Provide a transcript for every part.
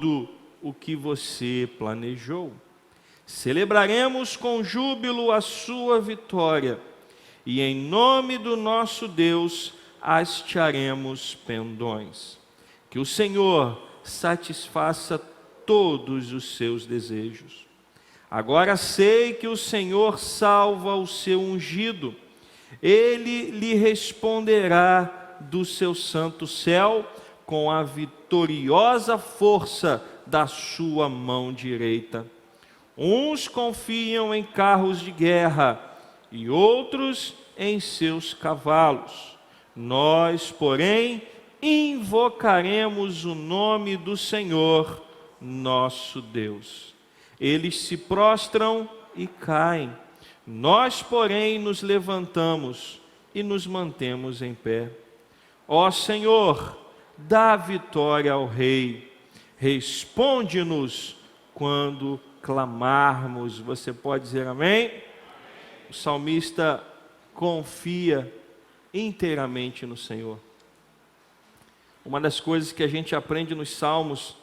o que você planejou. Celebraremos com júbilo a sua vitória, e em nome do nosso Deus hastearemos pendões. Que o Senhor satisfaça todos os seus desejos. Agora sei que o Senhor salva o seu ungido. Ele lhe responderá do seu santo céu com a vitoriosa força da sua mão direita. Uns confiam em carros de guerra e outros em seus cavalos. Nós, porém, invocaremos o nome do Senhor, nosso Deus. Eles se prostram e caem. Nós, porém, nos levantamos e nos mantemos em pé. Ó Senhor, dá vitória ao Rei. Responde-nos quando clamarmos. Você pode dizer amém? O salmista confia inteiramente no Senhor. Uma das coisas que a gente aprende nos salmos,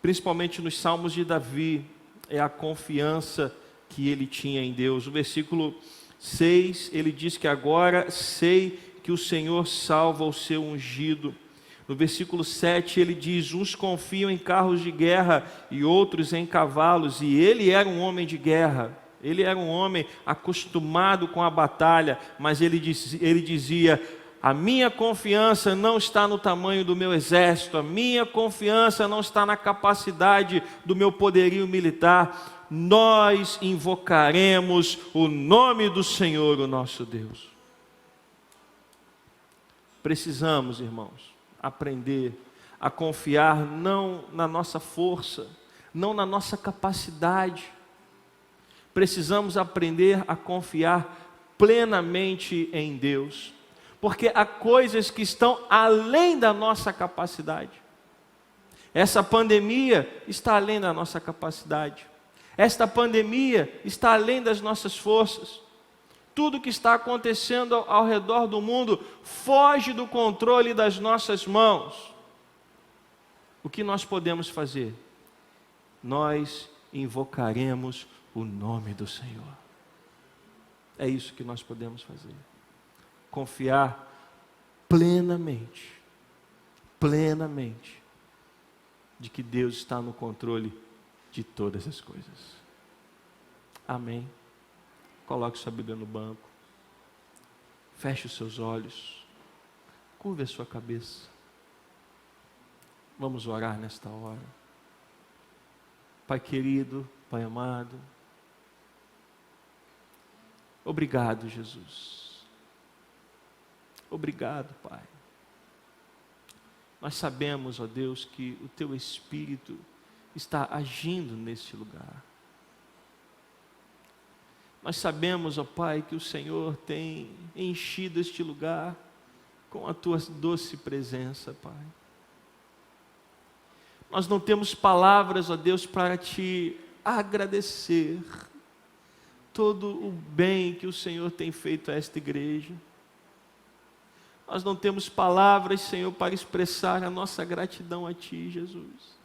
principalmente nos salmos de Davi, é a confiança que ele tinha em Deus. No versículo 6, ele diz que agora sei que o Senhor salva o seu ungido. No versículo 7 ele diz, uns confiam em carros de guerra e outros em cavalos, e ele era um homem de guerra, ele era um homem acostumado com a batalha, mas ele dizia, a minha confiança não está no tamanho do meu exército, a minha confiança não está na capacidade do meu poderio militar, nós invocaremos o nome do Senhor, o nosso Deus. Precisamos, irmãos, aprender a confiar não na nossa força, não na nossa capacidade. Precisamos aprender a confiar plenamente em Deus, porque há coisas que estão além da nossa capacidade. Essa pandemia está além da nossa capacidade. Esta pandemia está além das nossas forças. Tudo que está acontecendo ao redor do mundo foge do controle das nossas mãos. O que nós podemos fazer? Nós invocaremos o nome do Senhor. É isso que nós podemos fazer. Confiar plenamente, de que Deus está no controle de todas as coisas. Amém. Coloque sua Bíblia no banco. Feche os seus olhos. Curve a sua cabeça. Vamos orar nesta hora. Pai querido, Pai amado. Obrigado, Jesus. Obrigado, Pai. Nós sabemos, ó Deus, que o Teu Espírito está agindo neste lugar. Nós sabemos, ó Pai, que o Senhor tem enchido este lugar com a Tua doce presença, Pai. Nós não temos palavras, ó Deus, para Te agradecer todo o bem que o Senhor tem feito a esta igreja. Nós não temos palavras, Senhor, para expressar a nossa gratidão a Ti, Jesus.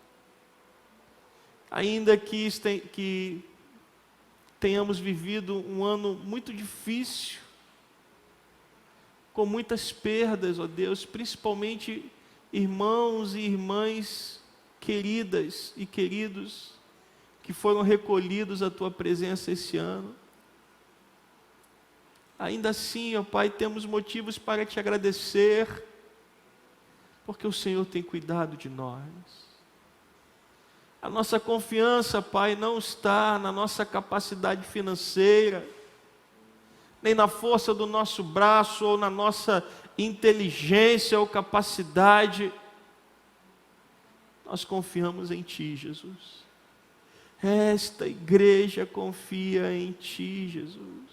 Ainda que tenhamos vivido um ano muito difícil, com muitas perdas, ó Deus, principalmente irmãos e irmãs queridas e queridos, que foram recolhidos à Tua presença esse ano. Ainda assim, ó Pai, temos motivos para Te agradecer, porque o Senhor tem cuidado de nós. A nossa confiança, Pai, não está na nossa capacidade financeira, nem na força do nosso braço, ou na nossa inteligência ou capacidade. Nós confiamos em Ti, Jesus. Esta igreja confia em Ti, Jesus.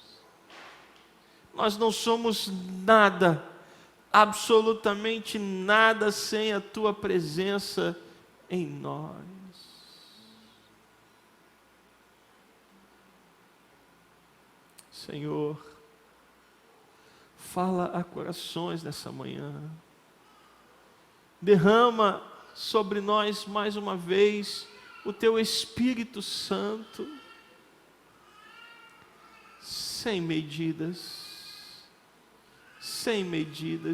Nós não somos nada, absolutamente nada, sem a Tua presença em nós. Senhor, fala a corações nessa manhã. Derrama sobre nós mais uma vez o teu Espírito Santo, sem medidas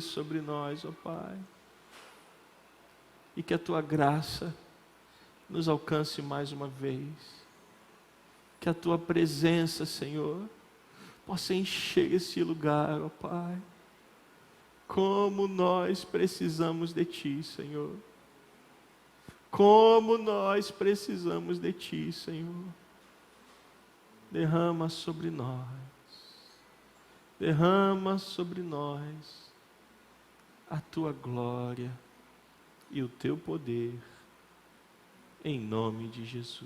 sobre nós, ó Pai. E que a tua graça nos alcance mais uma vez. Que a tua presença, Senhor, possa encher esse lugar, ó Pai. Como nós precisamos de Ti, Senhor. Como nós precisamos de Ti, Senhor. Derrama sobre nós. Derrama sobre nós a Tua glória e o Teu poder, em nome de Jesus.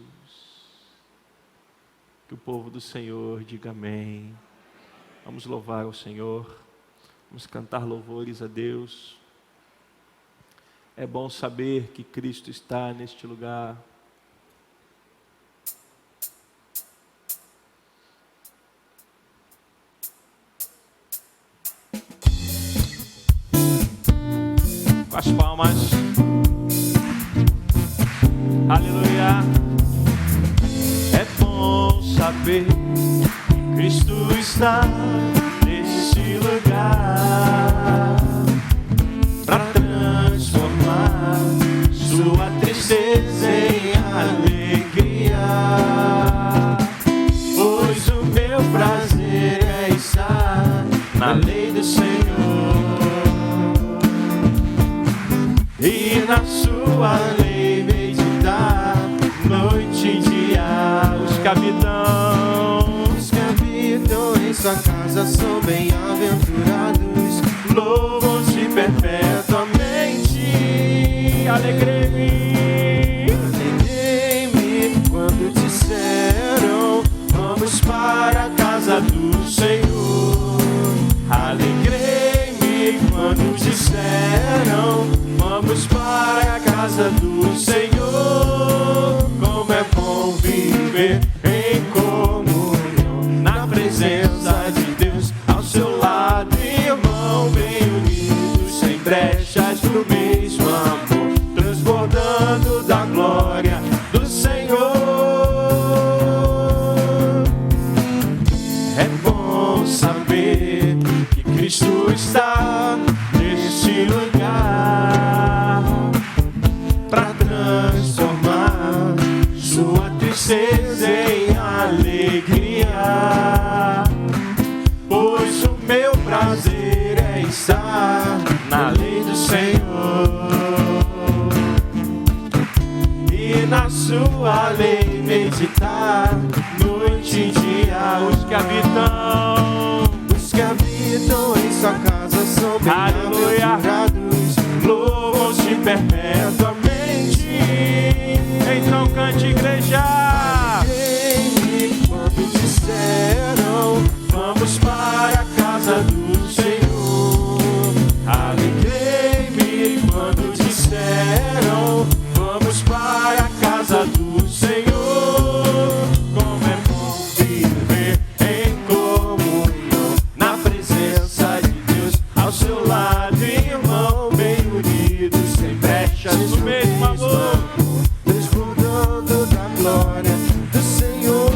Que o povo do Senhor diga amém. Vamos louvar ao Senhor, vamos cantar louvores a Deus. É bom saber que Cristo está neste lugar. Com as palmas. Aleluia. É bom saber que Cristo está neste lugar para transformar sua tristeza em alegria. Pois o meu prazer é estar na lei do Senhor e na sua lei meditar noite e dia. Os que habitam em sua casa são bem-aventurados, louvam-te perpetuamente. Alegrei-me quando disseram vamos para a casa do Senhor. Alegrei-me quando disseram vamos para a casa do Senhor. Como é bom viver em comunhão, na presença de Deus ao seu lado, irmão, bem unidos, sem brechas, no mesmo amor, transbordando da glória do Senhor. É bom saber que Cristo está neste lugar para transformar sua tristeza em alegria. Pois o meu prazer é estar na lei do Senhor e na sua lei meditar noite e dia. Os que habitam em sua casa são bem-aventurados, louvam-te perpetuamente. Então cante, igreja. Alegrei-me quando disseram vamos para a casa do Senhor. Alegrei-me quando disseram vamos para a casa do Senhor. Como é bom viver em comunhão, na presença de Deus ao seu lado, irmão, bem unidos, sem brechas, no mesmo amor, transbordando da glória do Senhor.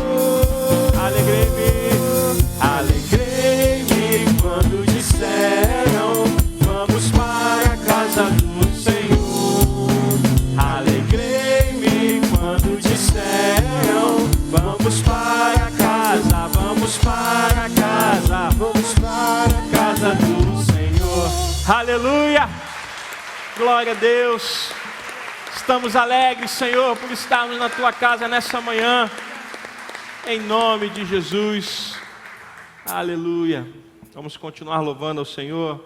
Alegrei-me quando disseram vamos para a casa do Senhor. Alegrei-me quando disseram vamos para a casa, vamos para a casa, vamos para a casa do Senhor. Aleluia! Glória a Deus! Estamos alegres, Senhor, por estarmos na Tua casa nessa manhã, em nome de Jesus. Aleluia! Vamos continuar louvando ao Senhor.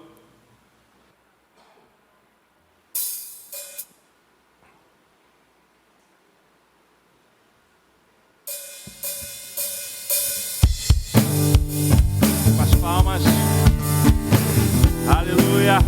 Com as palmas. Aleluia!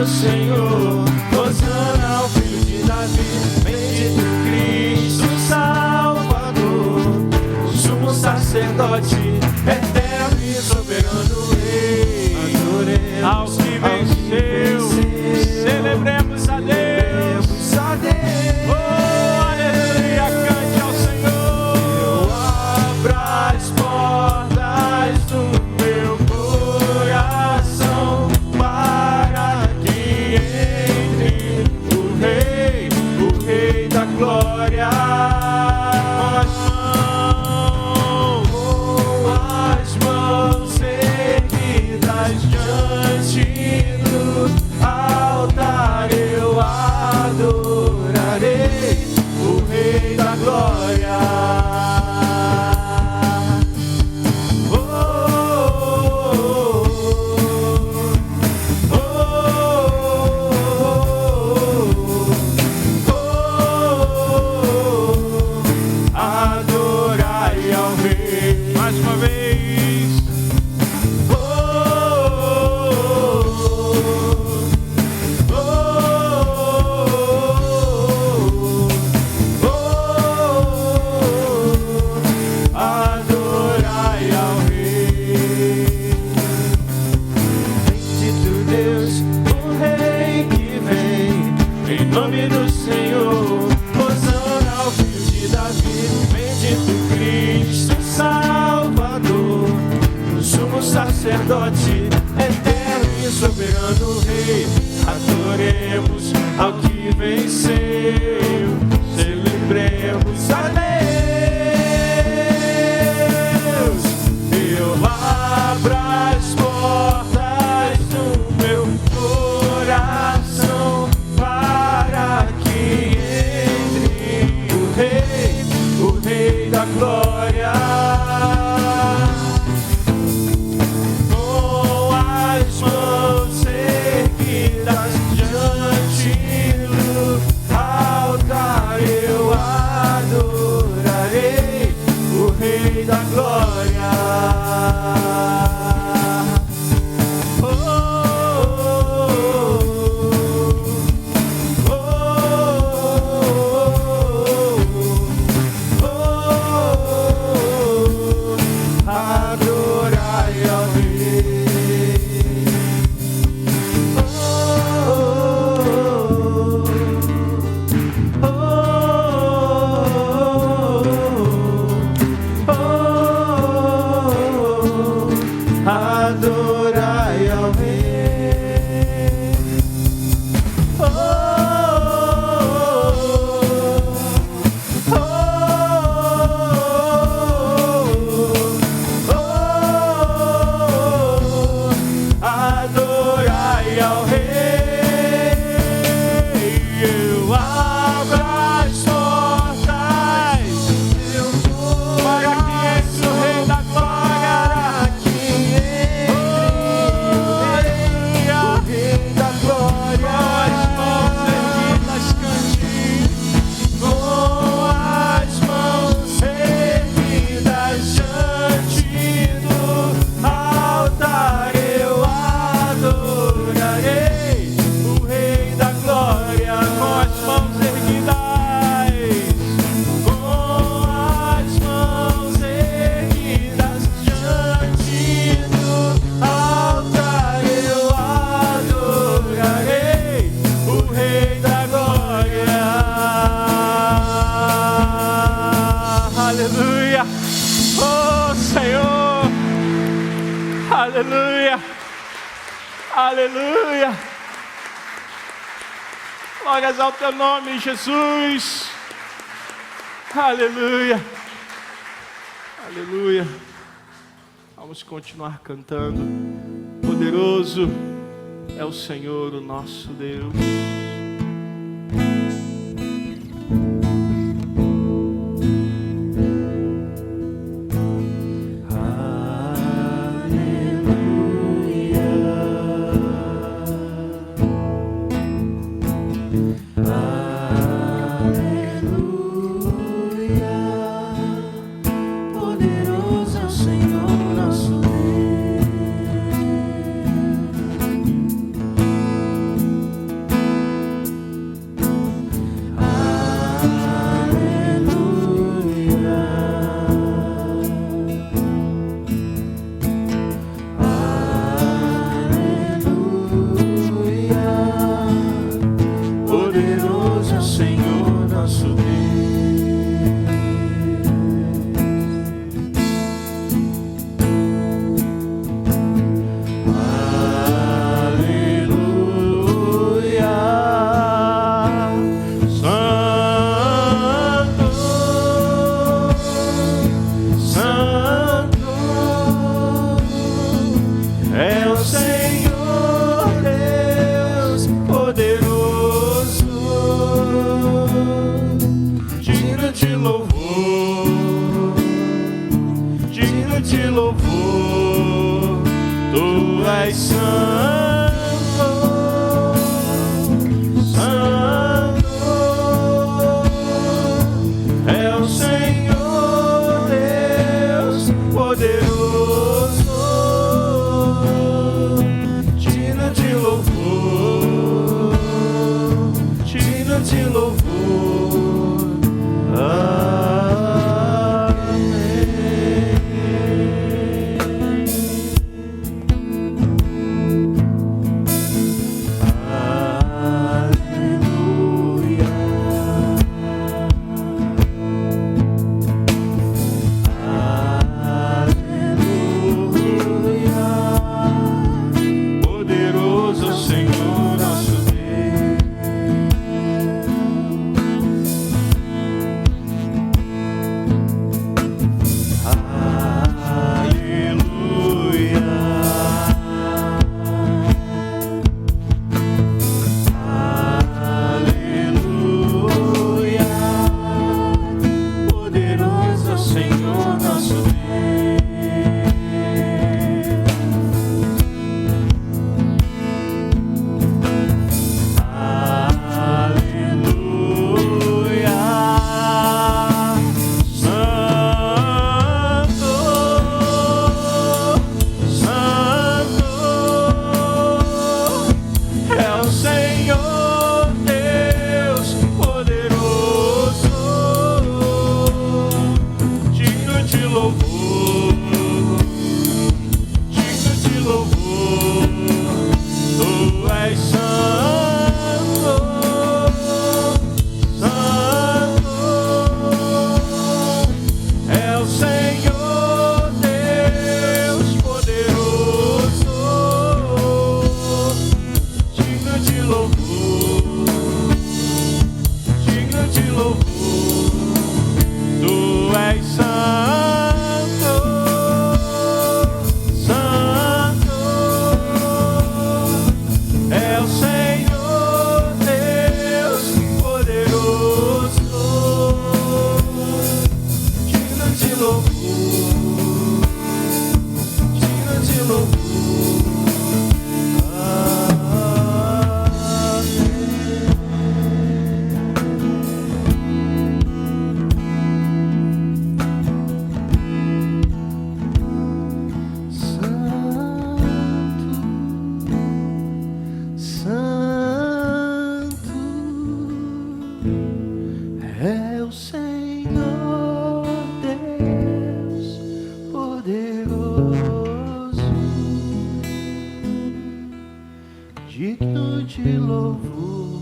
do Senhor, Hosana ao Filho de Davi, bendito Cristo Salvador, sumo sacerdote, eterno e soberano Rei. Adoremos ao que venceu, celebremos a Deus, oh, aleluia, cante ao Senhor. Eu abro as portas do meu coração para que entre o Rei da glória. Com as mãos erguidas diante do altar eu adorarei o Rei da glória. Adorai ao Rei. Mais uma vez. Adorai ao Rei. Bendito Deus, o Rei que vem, em nome do Senhor, Hosana ao Filho de Davi, bendito Cristo Salvador, sumo sacerdote, eterno e soberano Rei. Adoremos ao que venceu, celebremos a Deus. Eu abro as portas do meu coração para que entre o Rei da glória. Com as mãos erguidas diante do altar eu adorarei o Rei da glória. Oh, oh, oh, oh, adorai ao Rei. Adorai ao Rei. Adorai ao Rei. Eu abro as portas para que entre o Rei da glória. Aleluia, oh Senhor, aleluia, aleluia, glórias ao teu nome, Jesus, aleluia, aleluia. Vamos continuar cantando. Poderoso é o Senhor, o nosso Deus. louvor. Tu és santo, santo é o Senhor Deus poderoso, digno de louvor, digno de louvor. digno de louvor,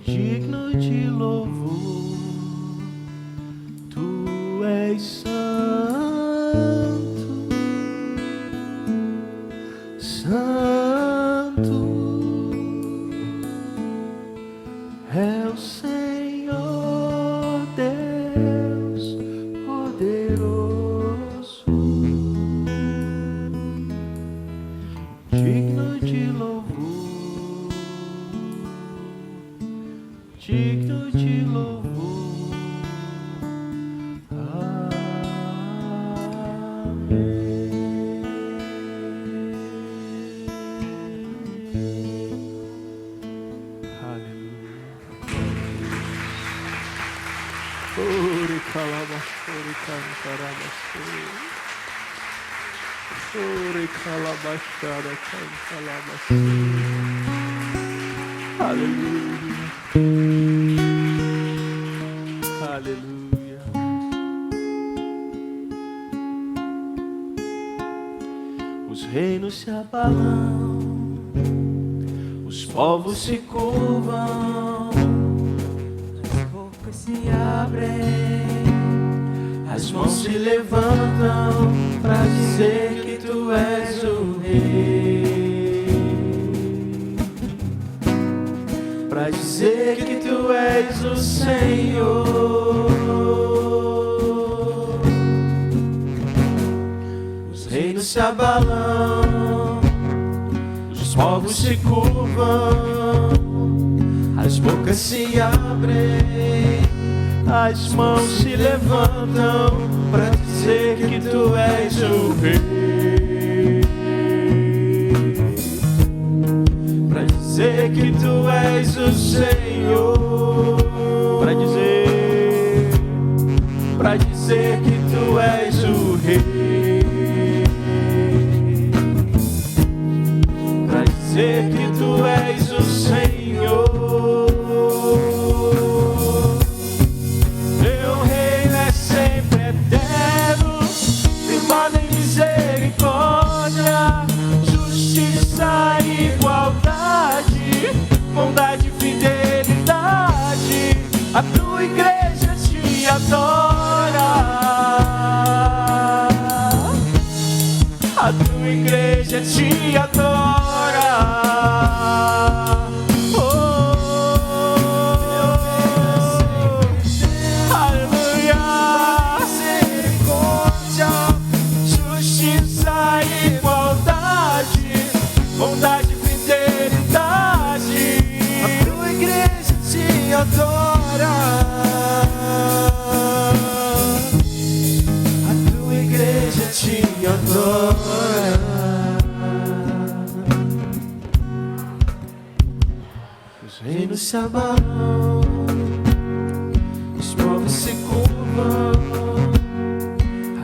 digno de louvor. Tu és santo, santo é o Senhor Deus poderoso, digno de louvor, digno de louvor. Aleluia, aleluia. Os reinos se abalam, os povos se curvam, as bocas se abrem, as mãos se levantam para dizer que tu és o rei, para dizer que tu és o Senhor. Os reinos se abalam, os povos se curvam, as bocas se abrem, as mãos se levantam para dizer adora. A tua igreja te adora. Aleluia. Misericórdia, justiça e igualdade, bondade e fidelidade. A tua igreja te adora. A tua igreja te adora. Os reinos se abalam, os povos se curvam,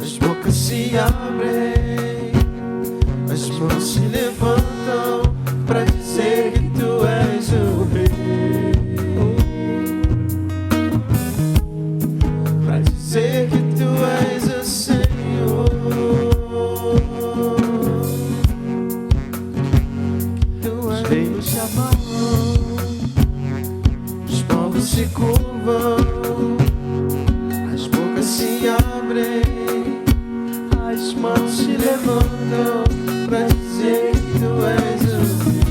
as bocas se abrem, as mãos se levantam para dizer que tu és o rei, para dizer que tu és o Senhor, que tu és. Os reinos se abalam, os povos se curvam, as bocas se abrem, as mãos se levantam para dizer que tu és o rei,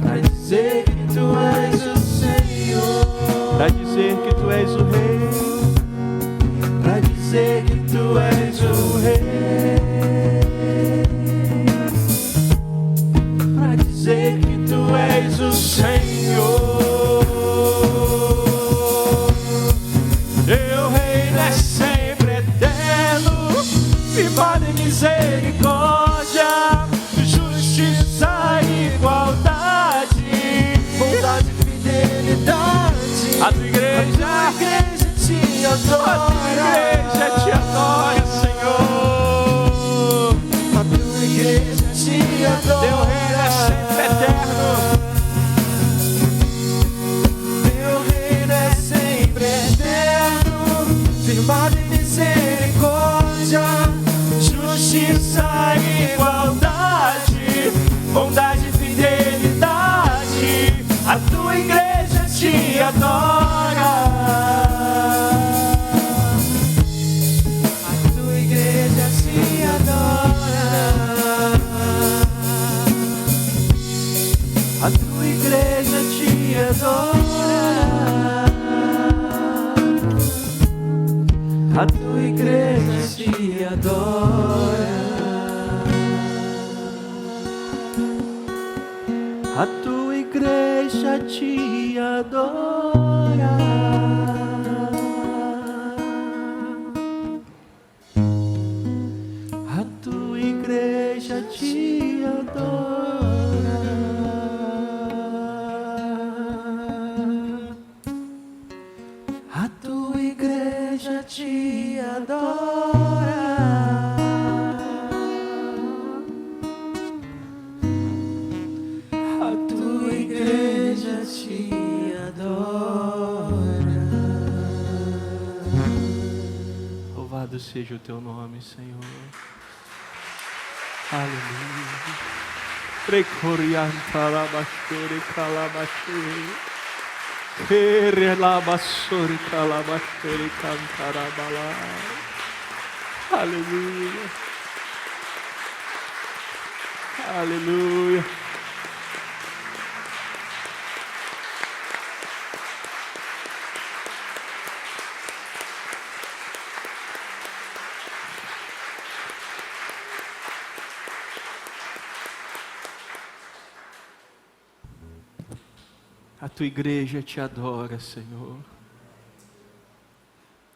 para dizer que tu és o Senhor, Para dizer que tu és o rei, para dizer que tu és o rei, para dizer que tu és o Senhor. Teu reino é sempre eterno, firmado em misericórdia, justiça e igualdade, bondade e fidelidade. a tua igreja, Te adora. a tua igreja te adora, Senhor. A tua igreja te adora. Teu reino é sempre eterno, Teu reino é sempre eterno, firmado em misericórdia, justiça e igualdade, bondade e fidelidade. A tua igreja te adora. A tua igreja te adora. A tua igreja te adora. A tua igreja te adora. A tua igreja te adora. A tua igreja te adora. A tua igreja te adora. A tua igreja te adora. louvado seja o teu nome, Senhor. Aleluia. Precoriantarabashore calabashore. Querelabashore calabashore cantarabala. Aleluia. Aleluia. A tua igreja te adora, Senhor.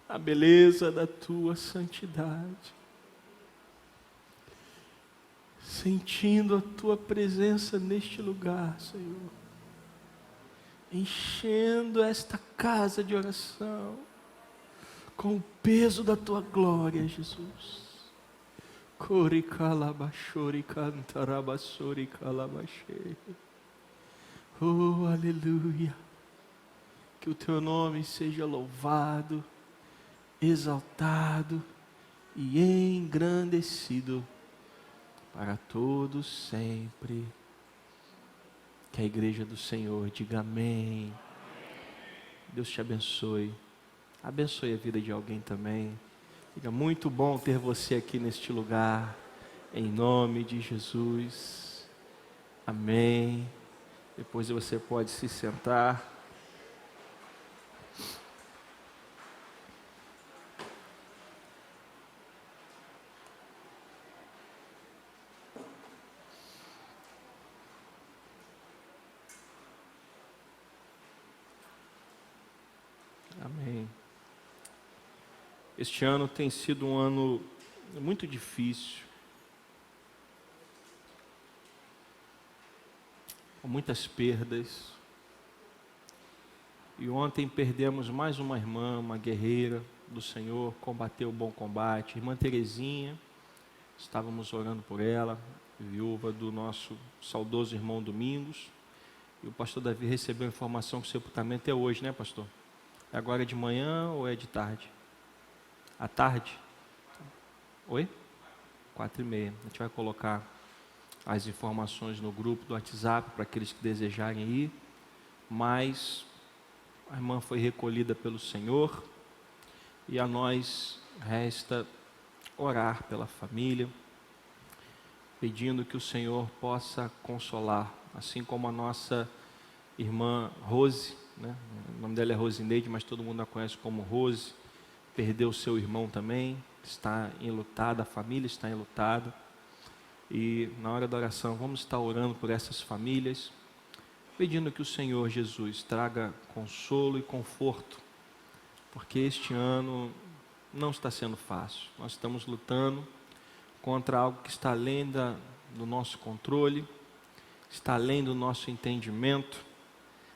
A beleza da tua santidade. Sentindo a tua presença neste lugar, Senhor. Enchendo esta casa de oração com o peso da tua glória, Jesus. Cori calabashori cantarabassori calabashei. Oh, aleluia. Que o teu nome seja louvado, exaltado e engrandecido para todos sempre. Que a igreja do Senhor diga amém Deus te abençoe. Abençoe a vida de alguém também. Fica muito bom ter você aqui neste lugar. Em nome de Jesus. Amém. Depois você pode se sentar. Amém. Este ano tem sido um ano muito difícil, com muitas perdas. E ontem perdemos mais uma irmã, uma guerreira do Senhor, combateu o bom combate, irmã Terezinha. Estávamos orando por ela, viúva do nosso saudoso irmão Domingos. E o pastor Davi recebeu a informação que o sepultamento é hoje, né, pastor? É agora de manhã ou é de tarde? À tarde? Oi? 4h30. A gente vai colocar as informações no grupo do WhatsApp para aqueles que desejarem ir. Mas a irmã foi recolhida pelo Senhor e a nós resta orar pela família, pedindo que o Senhor possa consolar, assim como a nossa irmã Rose, né? O nome dela é Rosineide, mas todo mundo a conhece como Rose, perdeu seu irmão também, está enlutada, a família está enlutada, e na hora da oração vamos estar orando por essas famílias, pedindo que o Senhor Jesus traga consolo e conforto, porque este ano não está sendo fácil. Nós estamos lutando contra algo que está além do nosso controle, está além do nosso entendimento,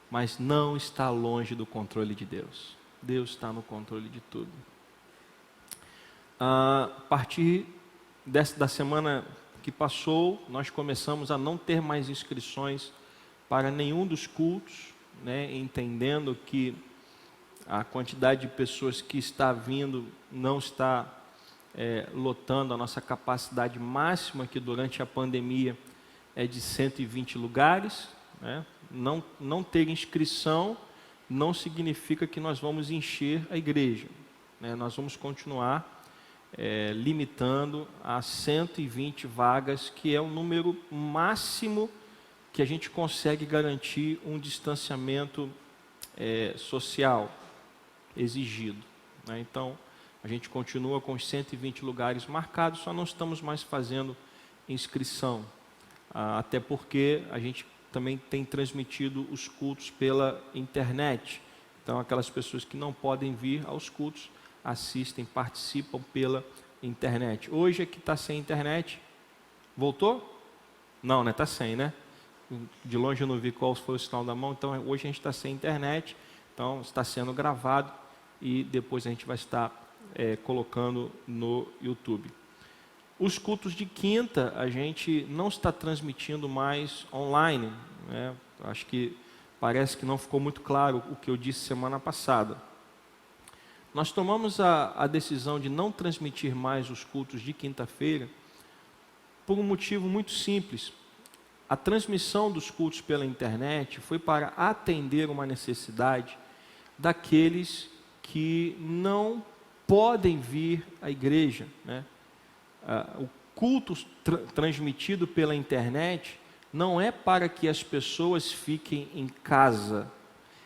mas não está longe do controle de Deus. Deus está no controle de tudo. A partir da semana que passou, nós começamos a não ter mais inscrições para nenhum dos cultos, né, entendendo que a quantidade de pessoas que está vindo não está lotando a nossa capacidade máxima, que durante a pandemia é de 120 lugares, né? Não ter inscrição não significa que nós vamos encher a igreja, né? Nós vamos continuar limitando a 120 vagas, que é o número máximo que a gente consegue garantir um distanciamento social exigido, né? Então, a gente continua com os 120 lugares marcados, só não estamos mais fazendo inscrição, até porque a gente também tem transmitido os cultos pela internet. Então, aquelas pessoas que não podem vir aos cultos, assistem, participam pela internet. Hoje é que está sem internet. Voltou? Não, né? Está sem, né? De longe eu não vi qual foi o sinal da mão, então hoje a gente está sem internet, então está sendo gravado e depois a gente vai estar colocando no YouTube. Os cultos de quinta a gente não está transmitindo mais online, né? Acho que parece que não ficou muito claro o que eu disse semana passada. Nós tomamos a decisão de não transmitir mais os cultos de quinta-feira por um motivo muito simples. A transmissão dos cultos pela internet foi para atender uma necessidade daqueles que não podem vir à igreja, né? O culto transmitido pela internet não é para que as pessoas fiquem em casa,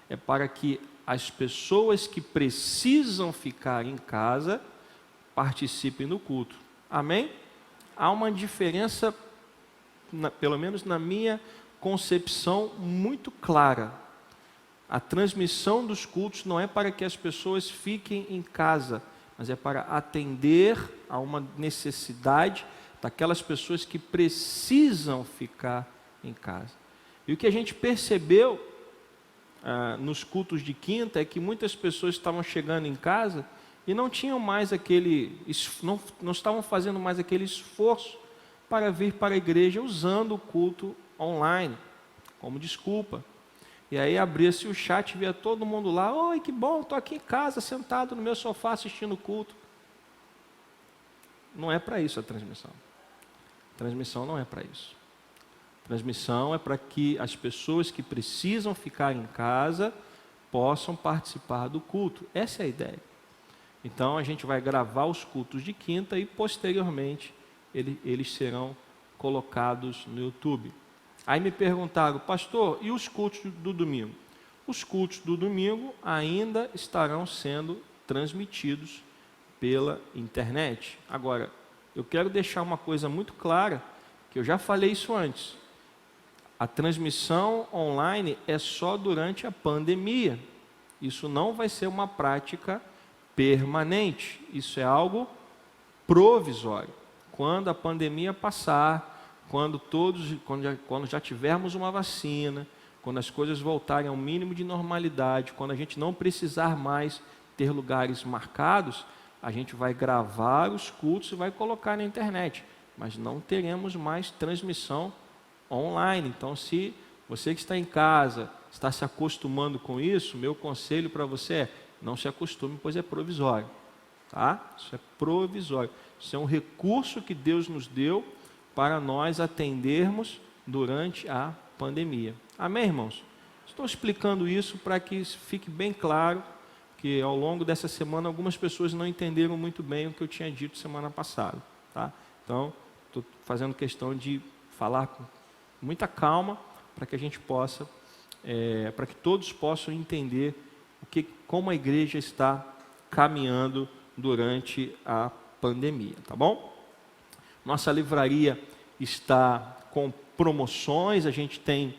é para que as pessoas que precisam ficar em casa participem do culto. Amém? Há uma diferença, pelo menos na minha concepção, muito clara. A transmissão dos cultos não é para que as pessoas fiquem em casa, mas é para atender a uma necessidade daquelas pessoas que precisam ficar em casa. E o que a gente percebeu nos cultos de quinta é que muitas pessoas estavam chegando em casa e não tinham mais não estavam fazendo mais aquele esforço para vir para a igreja usando o culto online como desculpa. E aí abria-se o chat, via todo mundo lá: oi, que bom, estou aqui em casa, sentado no meu sofá assistindo o culto. Não é para isso a transmissão. A transmissão não é para isso. A transmissão é para que as pessoas que precisam ficar em casa possam participar do culto. Essa é a ideia. Então a gente vai gravar os cultos de quinta e posteriormente eles serão colocados no YouTube. Aí me perguntaram, pastor, e os cultos do domingo? Os cultos do domingo ainda estarão sendo transmitidos pela internet. Agora, eu quero deixar uma coisa muito clara, que eu já falei isso antes. A transmissão online é só durante a pandemia. Isso não vai ser uma prática permanente. Isso é algo provisório. Quando a pandemia passar, quando já tivermos uma vacina, quando as coisas voltarem ao mínimo de normalidade, quando a gente não precisar mais ter lugares marcados, a gente vai gravar os cultos e vai colocar na internet, mas não teremos mais transmissão online. Então, se você que está em casa está se acostumando com isso, meu conselho para você é: não se acostume, pois é provisório, tá? Isso é provisório. Isso é um recurso que Deus nos deu para nós atendermos durante a pandemia. Amém, irmãos? Estou explicando isso para que fique bem claro que ao longo dessa semana algumas pessoas não entenderam muito bem o que eu tinha dito semana passada, tá? Então, estou fazendo questão de falar com muita calma para que a gente possa, para que todos possam entender como a igreja está caminhando durante a pandemia, tá bom? Nossa livraria está com promoções, a gente tem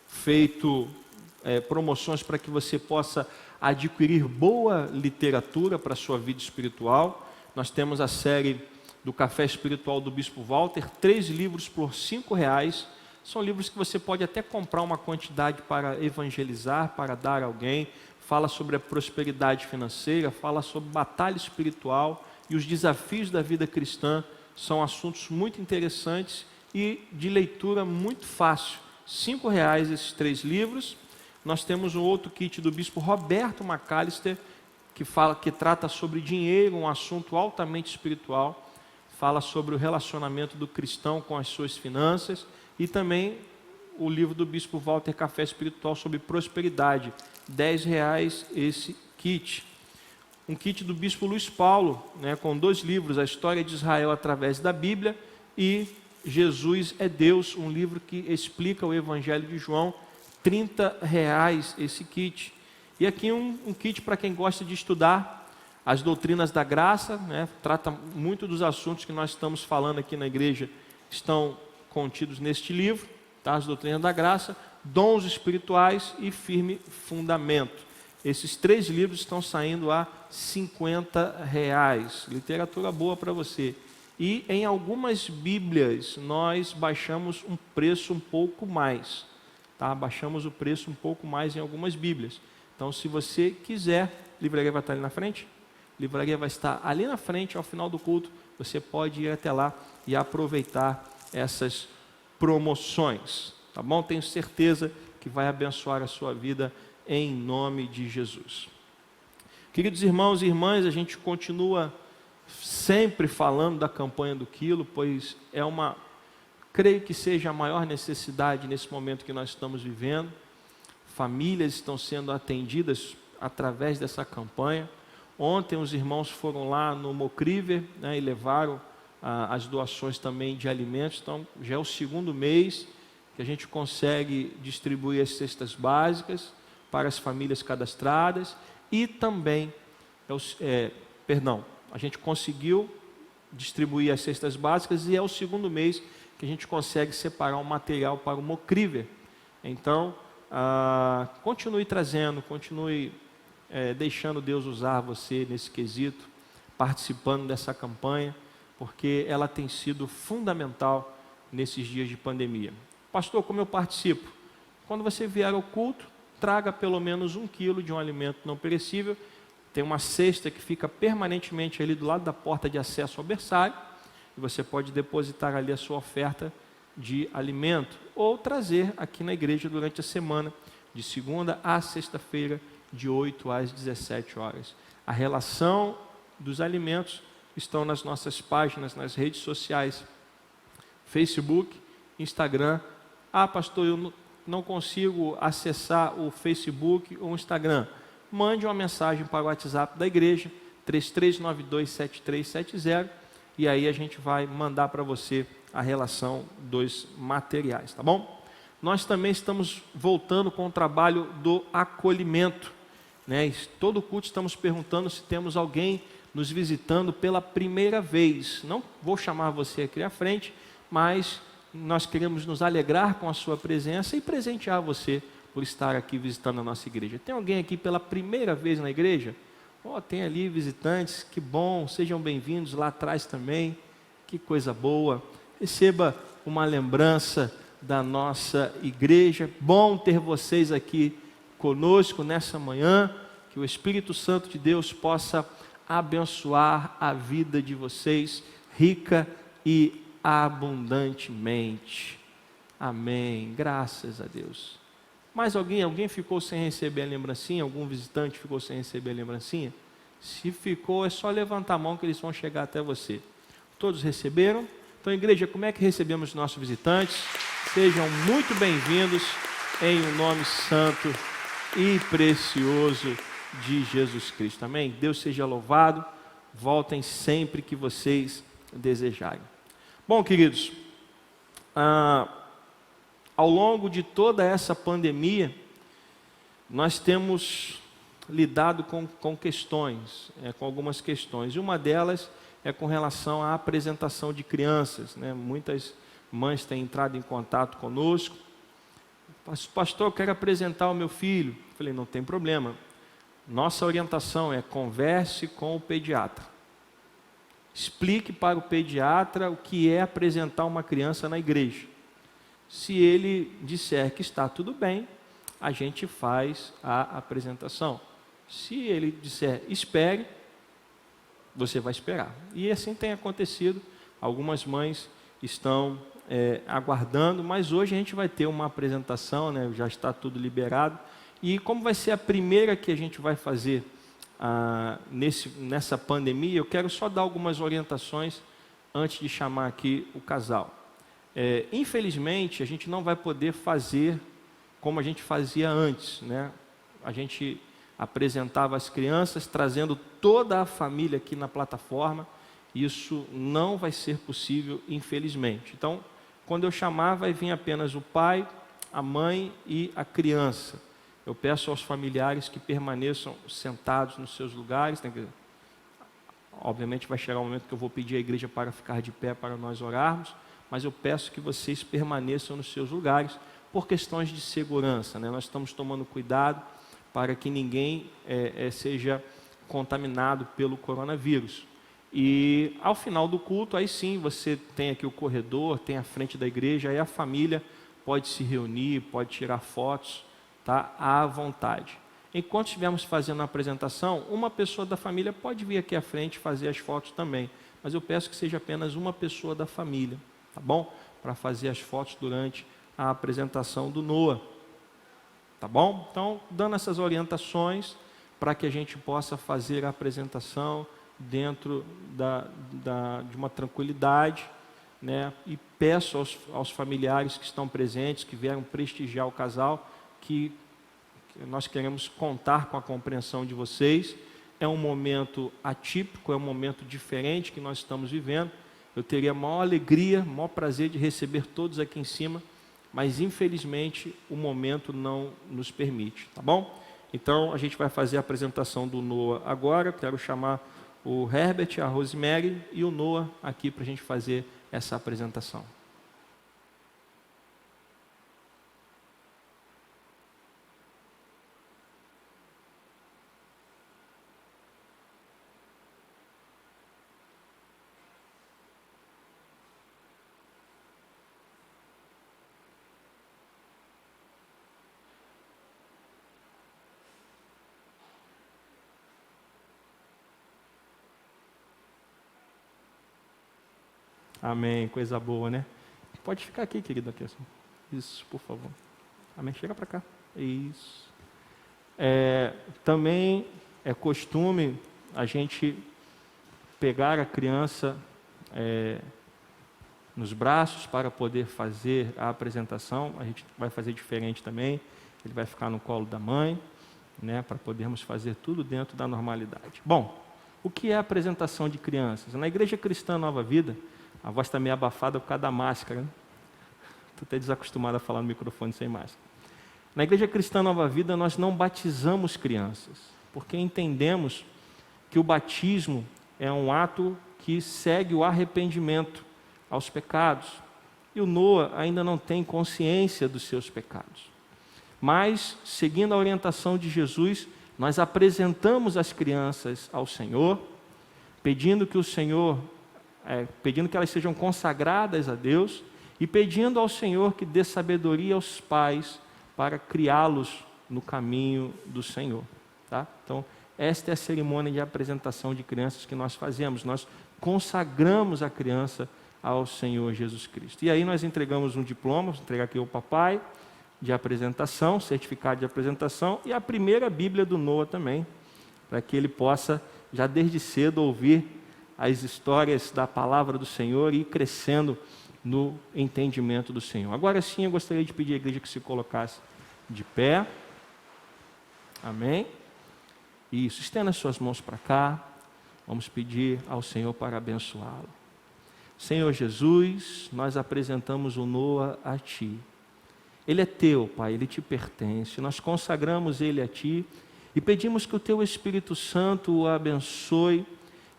feito promoções para que você possa adquirir boa literatura para a sua vida espiritual. Nós temos a série do Café Espiritual do Bispo Walter, 3 livros por R$5. São livros que você pode até comprar uma quantidade para evangelizar, para dar a alguém. Fala sobre a prosperidade financeira, fala sobre batalha espiritual e os desafios da vida cristã. São assuntos muito interessantes e de leitura muito fácil. R$5 esses 3 livros. Nós temos um outro kit do Bispo Roberto Macalister, que trata sobre dinheiro, um assunto altamente espiritual. Fala sobre o relacionamento do cristão com as suas finanças. E também o livro do Bispo Walter, Café Espiritual sobre prosperidade. R$10 esse kit. Um kit do Bispo Luiz Paulo, com 2 livros, A História de Israel através da Bíblia e Jesus é Deus, um livro que explica o Evangelho de João. R$30 esse kit. E aqui um kit para quem gosta de estudar as doutrinas da graça, trata muito dos assuntos que nós estamos falando aqui na igreja, estão contidos neste livro, tá? As doutrinas da graça, dons espirituais e firme fundamento. Esses 3 livros estão saindo a R$50, literatura boa para você. E em algumas Bíblias nós baixamos um preço um pouco mais. Tá? Baixamos o preço um pouco mais em algumas Bíblias. Então, se você quiser, a livraria vai estar ali na frente? A livraria vai estar ali na frente, ao final do culto. Você pode ir até lá e aproveitar essas promoções. Tá bom? Tenho certeza que vai abençoar a sua vida em nome de Jesus. Queridos irmãos e irmãs, a gente continua sempre falando da campanha do quilo, pois creio que seja a maior necessidade nesse momento que nós estamos vivendo. Famílias estão sendo atendidas através dessa campanha. Ontem os irmãos foram lá no Mocriver, e levaram as doações também de alimentos. Então já é o 2º mês que a gente consegue distribuir as cestas básicas para as famílias cadastradas e também, a gente conseguiu distribuir as cestas básicas e é o 2º mês que a gente consegue separar um material para o Mocriver. Então, continue trazendo, continue deixando Deus usar você nesse quesito, participando dessa campanha, porque ela tem sido fundamental nesses dias de pandemia. Pastor, como eu participo? Quando você vier ao culto, traga pelo menos 1 quilo de um alimento não perecível. Tem uma cesta que fica permanentemente ali do lado da porta de acesso ao berçário, e você pode depositar ali a sua oferta de alimento, ou trazer aqui na igreja durante a semana, de segunda a sexta-feira, de 8 às 17 horas. A relação dos alimentos estão nas nossas páginas, nas redes sociais, Facebook, Instagram. Pastor, não consigo acessar o Facebook ou o Instagram, mande uma mensagem para o WhatsApp da igreja, 33927370, e aí a gente vai mandar para você a relação dos materiais, tá bom? Nós também estamos voltando com o trabalho do acolhimento, né? Todo culto estamos perguntando se temos alguém nos visitando pela primeira vez. Não vou chamar você aqui à frente, mas nós queremos nos alegrar com a sua presença e presentear você por estar aqui visitando a nossa igreja. Tem alguém aqui pela primeira vez na igreja? Tem ali visitantes, que bom, sejam bem-vindos lá atrás também, que coisa boa. Receba uma lembrança da nossa igreja. Bom ter vocês aqui conosco nessa manhã, que o Espírito Santo de Deus possa abençoar a vida de vocês rica e abundantemente. Amém. Graças a Deus. Mais alguém ficou sem receber a lembrancinha? Algum visitante ficou sem receber a lembrancinha? Se ficou, é só levantar a mão que eles vão chegar até você. Todos receberam? Então, igreja, como é que recebemos os nossos visitantes? Sejam muito bem-vindos em um nome santo e precioso de Jesus Cristo. Amém? Deus seja louvado. Voltem sempre que vocês desejarem. Bom, queridos, ao longo de toda essa pandemia, nós temos lidado com questões, com algumas questões. E uma delas é com relação à apresentação de crianças, né? Muitas mães têm entrado em contato conosco. Pastor, eu quero apresentar o meu filho. Eu falei, não tem problema. Nossa orientação é converse com o pediatra. Explique para o pediatra o que é apresentar uma criança na igreja. Se ele disser que está tudo bem, a gente faz a apresentação. Se ele disser espere, você vai esperar. E assim tem acontecido. Algumas mães estão aguardando, mas hoje a gente vai ter uma apresentação, né? Já está tudo liberado. E como vai ser a primeira que a gente vai fazer nessa pandemia, eu quero só dar algumas orientações antes de chamar aqui o casal. Infelizmente, a gente não vai poder fazer como a gente fazia antes, né? A gente apresentava as crianças, trazendo toda a família aqui na plataforma. Isso não vai ser possível, infelizmente. Então, quando eu chamar, vai vir apenas o pai, a mãe e a criança. Eu peço aos familiares que permaneçam sentados nos seus lugares. Obviamente vai chegar um momento que eu vou pedir à igreja para ficar de pé para nós orarmos, mas eu peço que vocês permaneçam nos seus lugares por questões de segurança, né? Nós estamos tomando cuidado para que ninguém seja contaminado pelo coronavírus. E ao final do culto, aí sim, você tem aqui o corredor, tem a frente da igreja, aí a família pode se reunir, pode tirar fotos, tá? À vontade. Enquanto estivermos fazendo a apresentação, uma pessoa da família pode vir aqui à frente fazer as fotos também, mas eu peço que seja apenas uma pessoa da família, tá bom? Para fazer as fotos durante a apresentação do Noah, tá bom? Então, dando essas orientações para que a gente possa fazer a apresentação dentro de uma tranquilidade, né? E peço aos familiares que estão presentes, que vieram prestigiar o casal, que nós queremos contar com a compreensão de vocês. É um momento atípico, é um momento diferente que nós estamos vivendo. Eu teria a maior alegria, o maior prazer de receber todos aqui em cima, mas infelizmente o momento não nos permite, tá bom? Então a gente vai fazer a apresentação do Noah agora. Eu quero chamar o Herbert, a Rosemary e o Noah aqui para a gente fazer essa apresentação. Amém, coisa boa, né? Pode ficar aqui, querido. Aqui, assim. Isso, por favor. Amém, chega para cá. Isso. Também é costume a gente pegar a criança nos braços para poder fazer a apresentação. A gente vai fazer diferente também, ele vai ficar no colo da mãe, né, para podermos fazer tudo dentro da normalidade. Bom, o que é a apresentação de crianças? Na Igreja Cristã Nova Vida, a voz está meio abafada por causa da máscara, né? Estou até desacostumado a falar no microfone sem máscara. Na Igreja Cristã Nova Vida, nós não batizamos crianças, porque entendemos que o batismo é um ato que segue o arrependimento aos pecados. E o Noah ainda não tem consciência dos seus pecados. Mas, seguindo a orientação de Jesus, nós apresentamos as crianças ao Senhor, pedindo que o Senhor, pedindo que elas sejam consagradas a Deus e pedindo ao Senhor que dê sabedoria aos pais para criá-los no caminho do Senhor. Tá? Então, esta é a cerimônia de apresentação de crianças que nós fazemos. Nós consagramos a criança ao Senhor Jesus Cristo. E aí nós entregamos um diploma, vou entregar aqui ao papai, de apresentação, certificado de apresentação, e a primeira Bíblia do Noah também, para que ele possa, já desde cedo, ouvir as histórias da palavra do Senhor e ir crescendo no entendimento do Senhor. Agora sim, eu gostaria de pedir à igreja que se colocasse de pé. Amém? Isso, estenda as suas mãos para cá, vamos pedir ao Senhor para abençoá-lo. Senhor Jesus, nós apresentamos o Noah a Ti. Ele é Teu, Pai, Ele te pertence, nós consagramos Ele a Ti e pedimos que o Teu Espírito Santo o abençoe,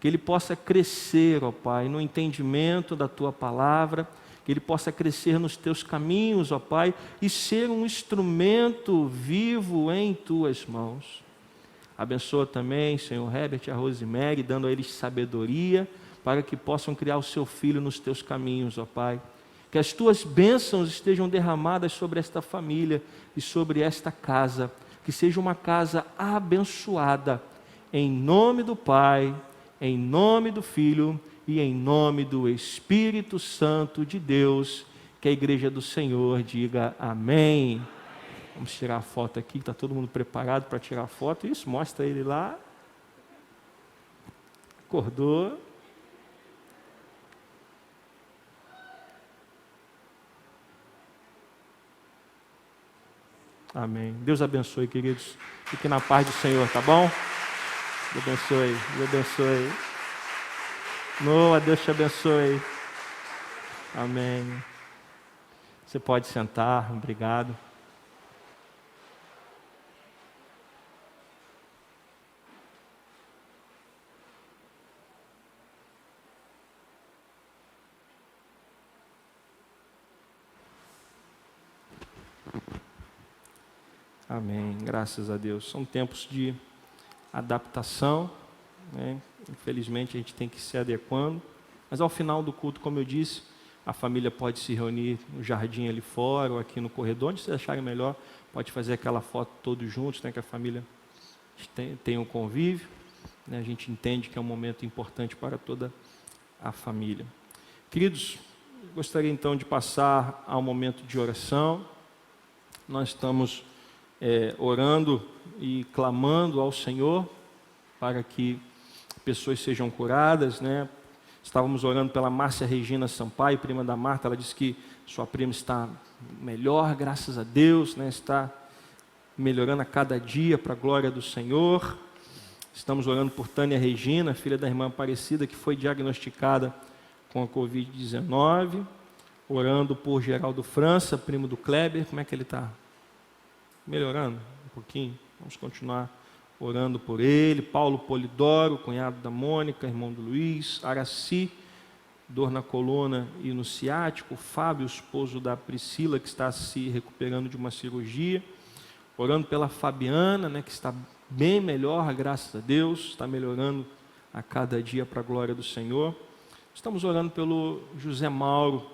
que ele possa crescer, ó Pai, no entendimento da Tua palavra, que ele possa crescer nos Teus caminhos, ó Pai, e ser um instrumento vivo em Tuas mãos. Abençoa também, Senhor Herbert e a Rosemary, dando a eles sabedoria, para que possam criar o seu filho nos Teus caminhos, ó Pai. Que as Tuas bênçãos estejam derramadas sobre esta família e sobre esta casa, que seja uma casa abençoada, em nome do Pai, em nome do Filho e em nome do Espírito Santo de Deus, que a igreja do Senhor diga amém. Vamos tirar a foto aqui, está todo mundo preparado para tirar a foto. Isso, mostra ele lá. Acordou. Amém. Deus abençoe, queridos. Fique na paz do Senhor, tá bom? Deus abençoe, Deus abençoe. Noah, Deus te abençoe. Amém. Você pode sentar, obrigado. Amém, graças a Deus. São tempos de adaptação, né? Infelizmente a gente tem que ir se adequando, mas ao final do culto, como eu disse, a família pode se reunir no jardim ali fora ou aqui no corredor, onde vocês acharem melhor, pode fazer aquela foto todos juntos, né? Que a família tenha um convívio, né? A gente entende que é um momento importante para toda a família. Queridos, gostaria então de passar ao momento de oração. Nós estamos orando e clamando ao Senhor para que pessoas sejam curadas, né? Estávamos orando pela Márcia Regina Sampaio, prima da Marta. Ela disse que sua prima está melhor, graças a Deus, né? Está melhorando a cada dia para a glória do Senhor. Estamos orando por Tânia Regina, filha da irmã Aparecida, que foi diagnosticada com a Covid-19. Orando por Geraldo França, primo do Kleber. Como é que ele está? Melhorando um pouquinho. Vamos continuar orando por ele. Paulo Polidoro, cunhado da Mônica, irmão do Luiz. Araci, dor na coluna e no ciático. Fábio, esposo da Priscila, que está se recuperando de uma cirurgia. Orando pela Fabiana, né, que está bem melhor, graças a Deus. Está melhorando a cada dia para a glória do Senhor. Estamos orando pelo José Mauro.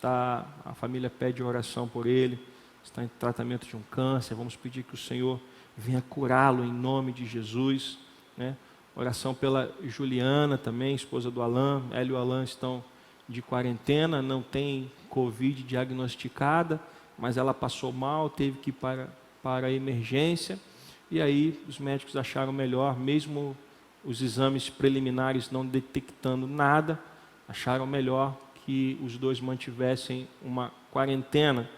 A família pede oração por ele. Está em tratamento de um câncer. Vamos pedir que o Senhor venha curá-lo em nome de Jesus, né? Oração pela Juliana também, esposa do Alain. Ela e o Alain estão de quarentena, não tem Covid diagnosticada, mas ela passou mal, teve que ir para a emergência, e aí os médicos acharam melhor, mesmo os exames preliminares não detectando nada, acharam melhor que os dois mantivessem uma quarentena.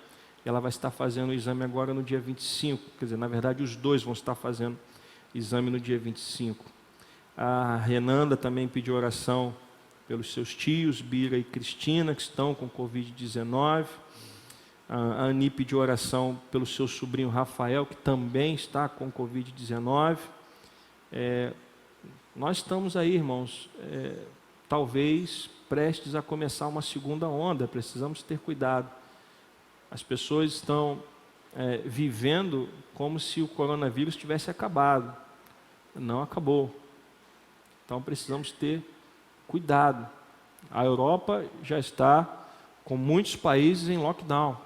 Ela vai estar fazendo o exame agora no dia 25, quer dizer, na verdade os dois vão estar fazendo exame no dia 25. A Renanda também pediu oração pelos seus tios, Bira e Cristina, que estão com Covid-19. A Ani pediu oração pelo seu sobrinho Rafael, que também está com Covid-19. Nós estamos aí, irmãos, talvez prestes a começar uma segunda onda, precisamos ter cuidado. As pessoas estão vivendo como se o coronavírus tivesse acabado. Não acabou. Então precisamos ter cuidado. A Europa já está com muitos países em lockdown.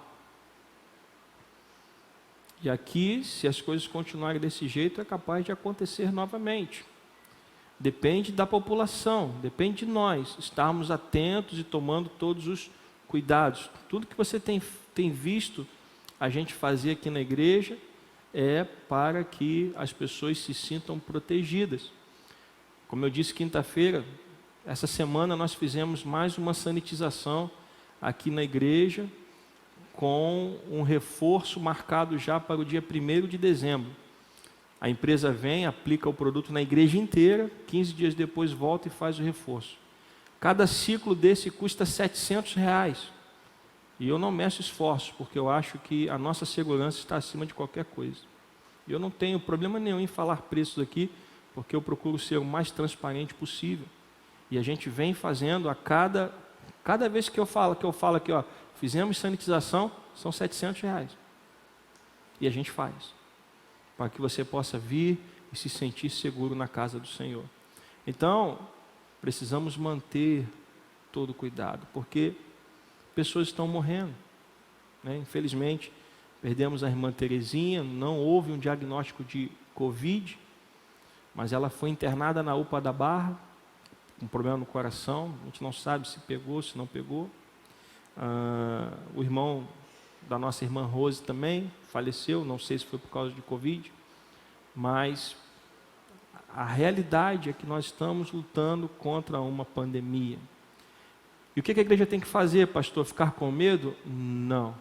E aqui, se as coisas continuarem desse jeito, é capaz de acontecer novamente. Depende da população, depende de nós estarmos atentos e tomando todos os cuidados. Tudo que você tem visto a gente fazer aqui na igreja é para que as pessoas se sintam protegidas. Como eu disse quinta-feira, essa semana nós fizemos mais uma sanitização aqui na igreja, com um reforço marcado já para o dia 1º de dezembro. A empresa vem, aplica o produto na igreja inteira, 15 dias depois volta e faz o reforço. Cada ciclo desse custa R$700. E eu não meço esforço, porque eu acho que a nossa segurança está acima de qualquer coisa. E eu não tenho problema nenhum em falar preços aqui, porque eu procuro ser o mais transparente possível. E a gente vem fazendo a cada vez que eu falo aqui, ó, fizemos sanitização, são R$700. E a gente faz, para que você possa vir e se sentir seguro na casa do Senhor. Então, precisamos manter todo o cuidado, porque pessoas estão morrendo, né? Infelizmente, perdemos a irmã Terezinha, não houve um diagnóstico de Covid, mas ela foi internada na UPA da Barra, com problema no coração, a gente não sabe se pegou, se não pegou. O irmão da nossa irmã Rose também faleceu, não sei se foi por causa de Covid, mas a realidade é que nós estamos lutando contra uma pandemia. E o que a igreja tem que fazer, pastor? Ficar com medo? Não.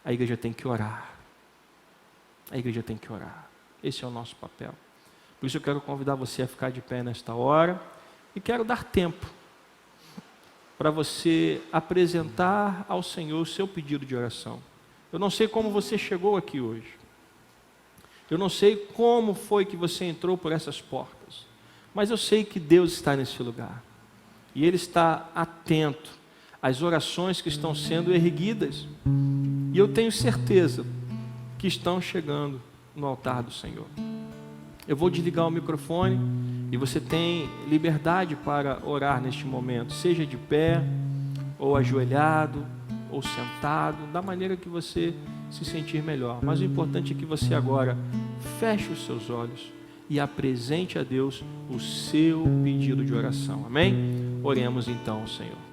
A igreja tem que orar. A igreja tem que orar. Esse é o nosso papel. Por isso eu quero convidar você a ficar de pé nesta hora e quero dar tempo para você apresentar ao Senhor o seu pedido de oração. Eu não sei como você chegou aqui hoje. Eu não sei como foi que você entrou por essas portas. Mas eu sei que Deus está nesse lugar. E Ele está atento às orações que estão sendo erguidas. E eu tenho certeza que estão chegando no altar do Senhor. Eu vou desligar o microfone e você tem liberdade para orar neste momento, seja de pé, ou ajoelhado, ou sentado, da maneira que você se sentir melhor. Mas o importante é que você agora feche os seus olhos e apresente a Deus o seu pedido de oração. Amém? Oremos então ao Senhor.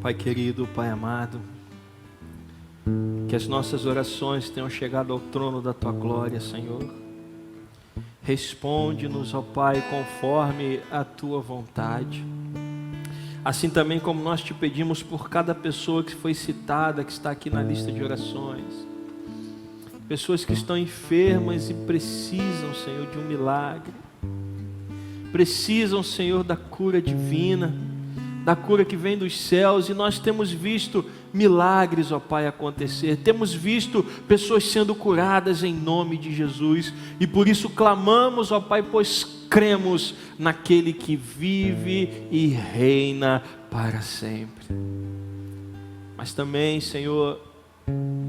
Pai querido, Pai amado, que as nossas orações tenham chegado ao trono da Tua glória, Senhor. Responde-nos, ó Pai, conforme a Tua vontade. Assim também como nós te pedimos por cada pessoa que foi citada, que está aqui na lista de orações. Pessoas que estão enfermas e precisam, Senhor, de um milagre. Precisam, Senhor, da cura divina, da cura que vem dos céus, e nós temos visto milagres, ó Pai, acontecer, temos visto pessoas sendo curadas em nome de Jesus, e por isso clamamos, ó Pai, pois cremos naquele que vive e reina para sempre. Mas também, Senhor,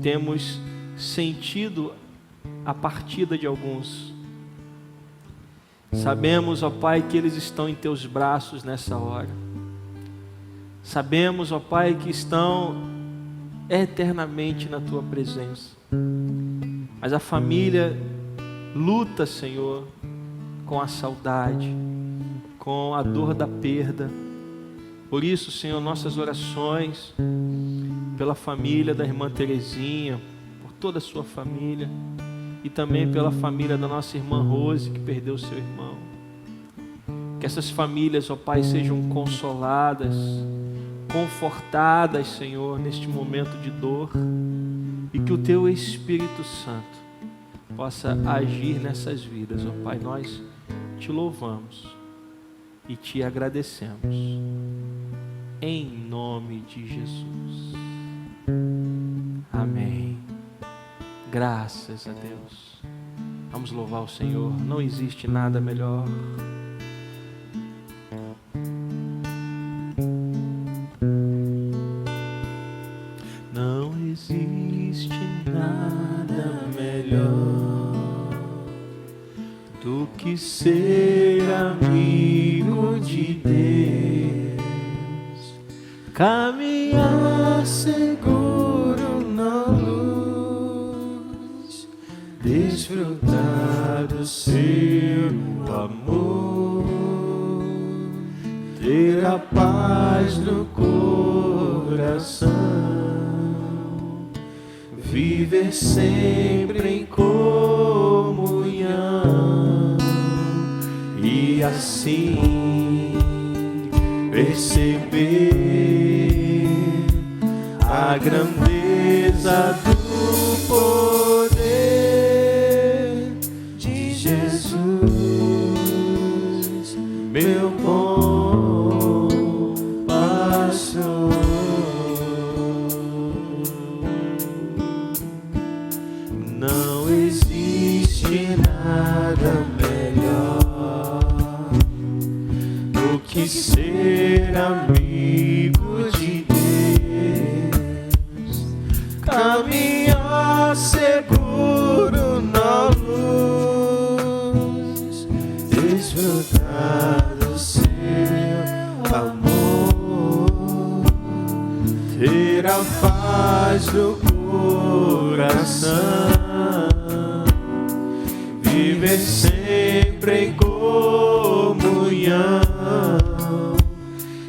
temos sentido a partida de alguns. Sabemos, ó Pai, que eles estão em Teus braços nessa hora. Sabemos, ó Pai, que estão eternamente na Tua presença. Mas a família luta, Senhor, com a saudade, com a dor da perda. Por isso, Senhor, nossas orações pela família da irmã Terezinha, por toda a sua família, e também pela família da nossa irmã Rose, que perdeu seu irmão. Que essas famílias, ó Pai, sejam consoladas, confortadas, Senhor, neste momento de dor, e que o Teu Espírito Santo possa agir nessas vidas, ó Pai. Nós Te louvamos e Te agradecemos, em nome de Jesus. Amém. Graças a Deus. Vamos louvar o Senhor. Não existe nada melhor. Não existe nada melhor do que ser amigo de Deus, caminhar seguro na luz, desfrutar do seu amor, ter a paz no coração, viver sempre em comunhão e assim perceber a grandeza do poder de Jesus, meu bom pastor. Não existe nada melhor do que ser amigo de Deus, caminhar seguro na luz, desfrutar do seu amor, ter a paz do coração, viver sempre em comunhão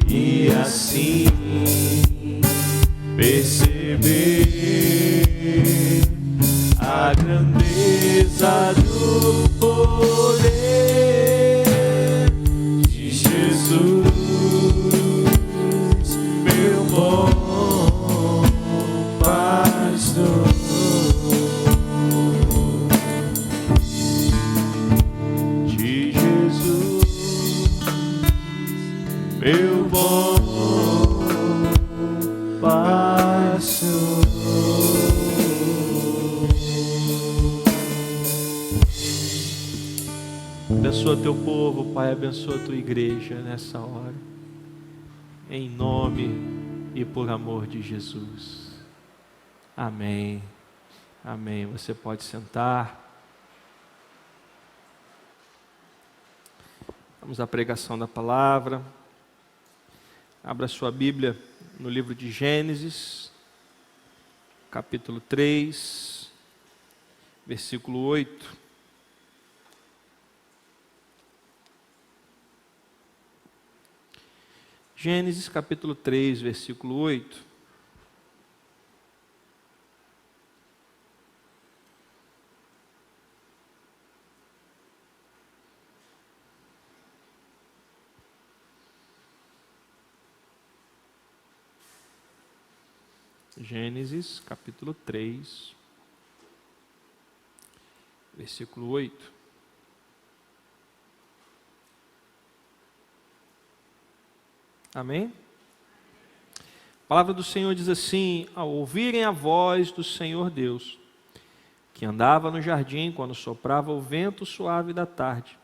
e assim perceber a grandeza do poder de Jesus, meu bom pastor. De Jesus, meu bom pastor. Abençoa Teu povo, Pai, abençoa a Tua igreja nessa hora, em nome e por amor de Jesus. Amém. Amém. Você pode sentar. Vamos à pregação da palavra. Abra sua Bíblia no livro de Gênesis, capítulo 3, versículo 8. Gênesis capítulo 3, versículo 8. Gênesis capítulo 3, versículo 8. Amém? A palavra do Senhor diz assim: ao ouvirem a voz do Senhor Deus, que andava no jardim quando soprava o vento suave da tarde,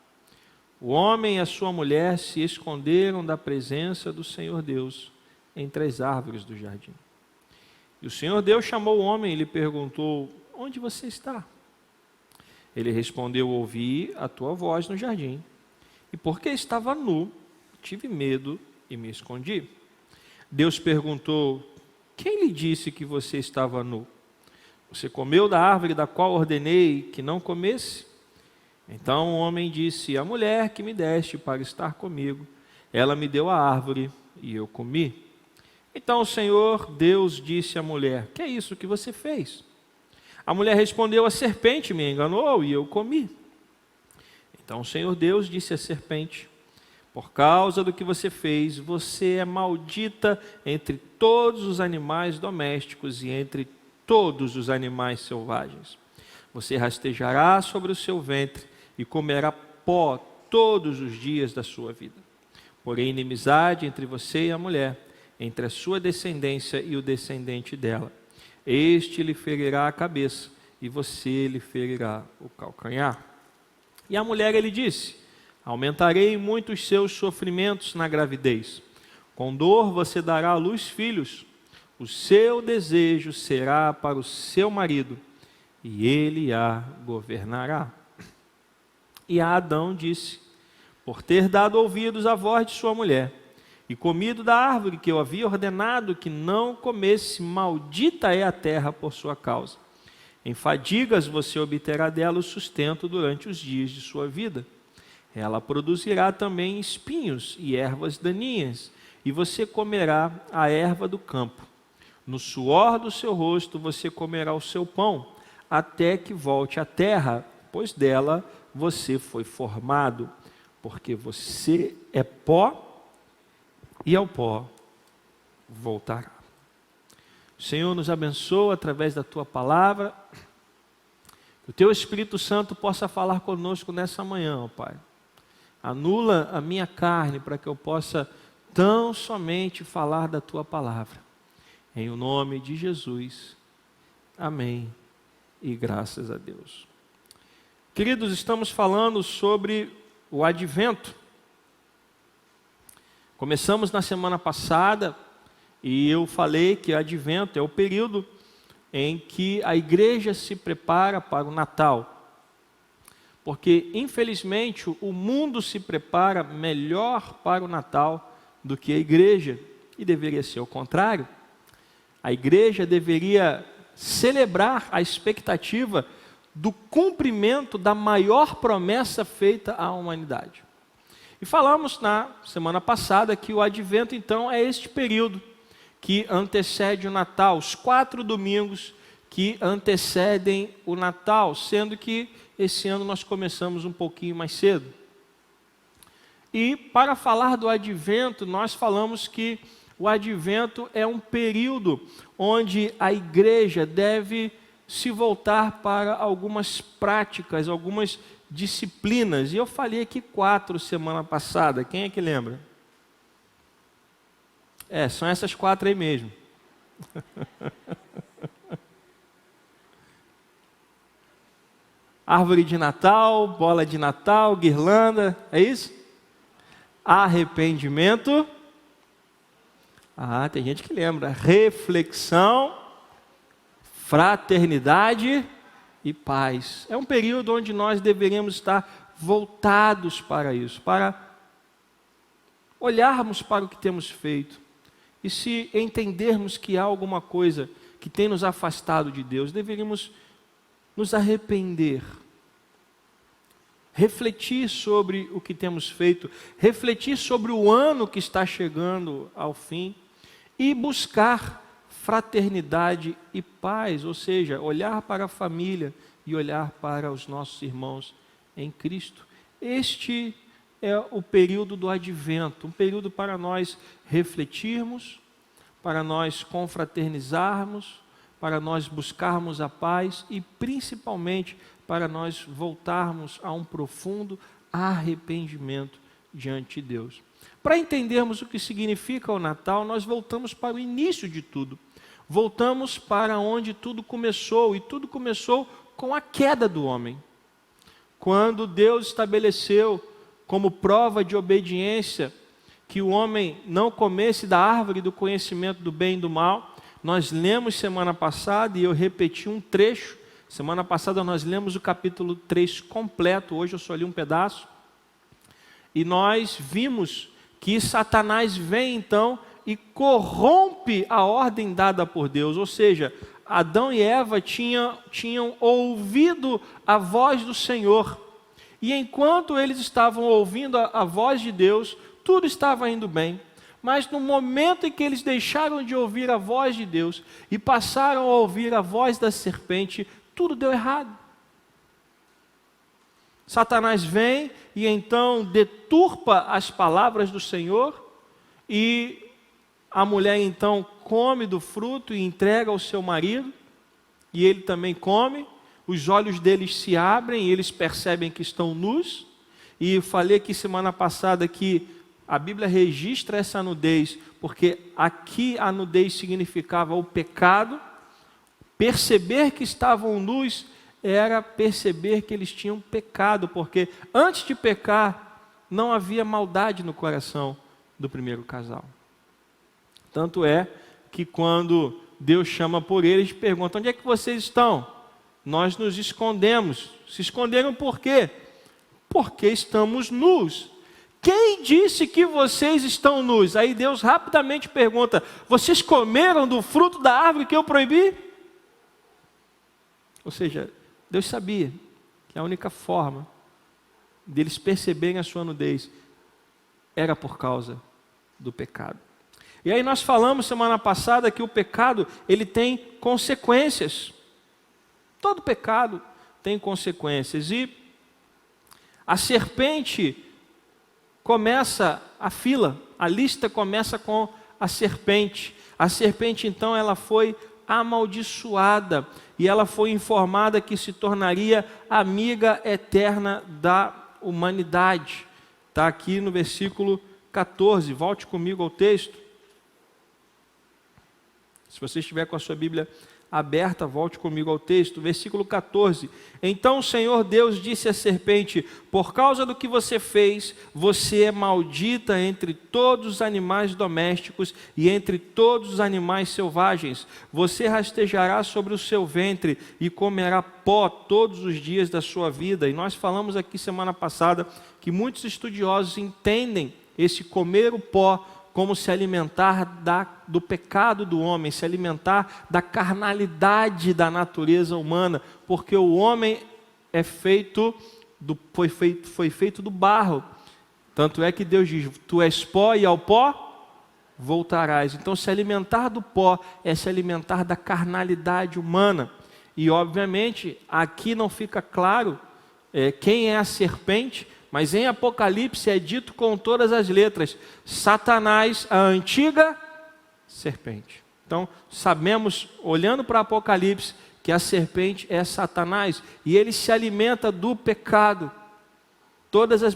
o homem e a sua mulher se esconderam da presença do Senhor Deus entre as árvores do jardim. E o Senhor Deus chamou o homem e lhe perguntou: onde você está? Ele respondeu: ouvi a tua voz no jardim, e porque estava nu, tive medo e me escondi. Deus perguntou: quem lhe disse que você estava nu? Você comeu da árvore da qual ordenei que não comesse? Então o homem disse: a mulher que me deste para estar comigo, ela me deu a árvore e eu comi. Então o Senhor Deus disse à mulher: que é isso que você fez? A mulher respondeu: a serpente me enganou e eu comi. Então o Senhor Deus disse à serpente: por causa do que você fez, você é maldita entre todos os animais domésticos e entre todos os animais selvagens. Você rastejará sobre o seu ventre e comerá pó todos os dias da sua vida. Porém, inimizade entre você e a mulher, entre a sua descendência e o descendente dela. Este lhe ferirá a cabeça e você lhe ferirá o calcanhar. E a mulher lhe disse: aumentarei muito os seus sofrimentos na gravidez. Com dor você dará à luz filhos. O seu desejo será para o seu marido, e ele a governará. E a Adão disse: por ter dado ouvidos à voz de sua mulher, e comido da árvore que eu havia ordenado que não comesse, maldita é a terra por sua causa. Em fadigas você obterá dela o sustento durante os dias de sua vida. Ela produzirá também espinhos e ervas daninhas, e você comerá a erva do campo. No suor do seu rosto você comerá o seu pão, até que volte à terra, pois dela você foi formado, porque você é pó, e ao pó voltará. O Senhor nos abençoa através da Tua palavra, que o Teu Espírito Santo possa falar conosco nessa manhã, ó Pai. Anula a minha carne para que eu possa tão somente falar da Tua palavra. Em o nome de Jesus. Amém. E graças a Deus. Queridos, estamos falando sobre o advento. Começamos na semana passada e eu falei que o advento é o período em que a igreja se prepara para o Natal. Porque, infelizmente, o mundo se prepara melhor para o Natal do que a igreja. E deveria ser o contrário. A igreja deveria celebrar a expectativa do cumprimento da maior promessa feita à humanidade. E falamos na semana passada que o advento, então, é este período que antecede o Natal, os 4 domingos que antecedem o Natal, sendo que esse ano nós começamos um pouquinho mais cedo. E para falar do advento, nós falamos que o advento é um período onde a igreja deve se voltar para algumas práticas, algumas disciplinas. E eu falei aqui 4 semana passada, quem é que lembra? São essas 4 aí mesmo. Árvore de Natal, bola de Natal, guirlanda, é isso? Arrependimento. Tem gente que lembra. Reflexão, fraternidade e paz. É um período onde nós deveríamos estar voltados para isso, para olharmos para o que temos feito. E se entendermos que há alguma coisa que tem nos afastado de Deus, deveríamos nos arrepender. refletir sobre o que temos feito, refletir sobre o ano que está chegando ao fim e buscar fraternidade e paz, ou seja, olhar para a família e olhar para os nossos irmãos em Cristo. Este é o período do advento, um período para nós refletirmos, para nós confraternizarmos, para nós buscarmos a paz e principalmente para nós voltarmos a um profundo arrependimento diante de Deus. Para entendermos o que significa o Natal, nós voltamos para o início de tudo. Voltamos para onde tudo começou, e tudo começou com a queda do homem. Quando Deus estabeleceu como prova de obediência que o homem não comesse da árvore do conhecimento do bem e do mal, nós lemos semana passada, e eu repeti um trecho. Semana passada nós lemos o capítulo 3 completo, hoje eu só li um pedaço. E nós vimos que Satanás vem então e corrompe a ordem dada por Deus. Ou seja, Adão e Eva tinham ouvido a voz do Senhor. E enquanto eles estavam ouvindo a voz de Deus, tudo estava indo bem. Mas no momento em que eles deixaram de ouvir a voz de Deus e passaram a ouvir a voz da serpente, tudo deu errado. Satanás vem e então deturpa as palavras do Senhor, e a mulher então come do fruto e entrega ao seu marido, e ele também come. Os olhos deles se abrem e eles percebem que estão nus. E falei aqui semana passada que a Bíblia registra essa nudez, porque aqui a nudez significava o pecado. Perceber que estavam nus era perceber que eles tinham pecado, porque antes de pecar não havia maldade no coração do primeiro casal. Tanto é que quando Deus chama por eles, pergunta: onde é que vocês estão? Nós nos escondemos. Se esconderam por quê? Porque estamos nus. Quem disse que vocês estão nus? Aí Deus rapidamente pergunta: vocês comeram do fruto da árvore que eu proibi? Ou seja, Deus sabia que a única forma deles perceberem a sua nudez era por causa do pecado. E aí nós falamos semana passada que o pecado, ele tem consequências. Todo pecado tem consequências. E a serpente começa a fila, a lista começa com a serpente. A serpente então ela foi amaldiçoada e ela foi informada que se tornaria amiga eterna da humanidade. Está aqui no versículo 14, volte comigo ao texto. Se você estiver com a sua Bíblia aberta, volte comigo ao texto, versículo 14. Então o Senhor Deus disse à serpente: por causa do que você fez, você é maldita entre todos os animais domésticos e entre todos os animais selvagens. Você rastejará sobre o seu ventre e comerá pó todos os dias da sua vida. E nós falamos aqui semana passada que muitos estudiosos entendem esse comer o pó como se alimentar do pecado do homem, se alimentar da carnalidade da natureza humana, porque o homem foi feito do barro. Tanto é que Deus diz: tu és pó e ao pó voltarás. Então se alimentar do pó é se alimentar da carnalidade humana. E obviamente aqui não fica claro quem é a serpente, mas em Apocalipse é dito com todas as letras: Satanás, a antiga serpente. Então, sabemos, olhando para Apocalipse, que a serpente é Satanás, e ele se alimenta do pecado.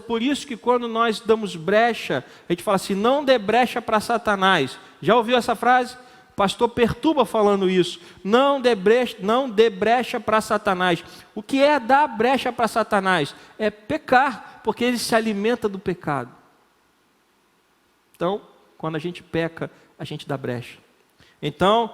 Por isso que quando nós damos brecha, a gente fala assim: não dê brecha para Satanás. Já ouviu essa frase? O pastor Perturba falando isso. Não dê brecha para Satanás. O que é dar brecha para Satanás? É pecar, porque ele se alimenta do pecado. Então, quando a gente peca, a gente dá brecha. Então,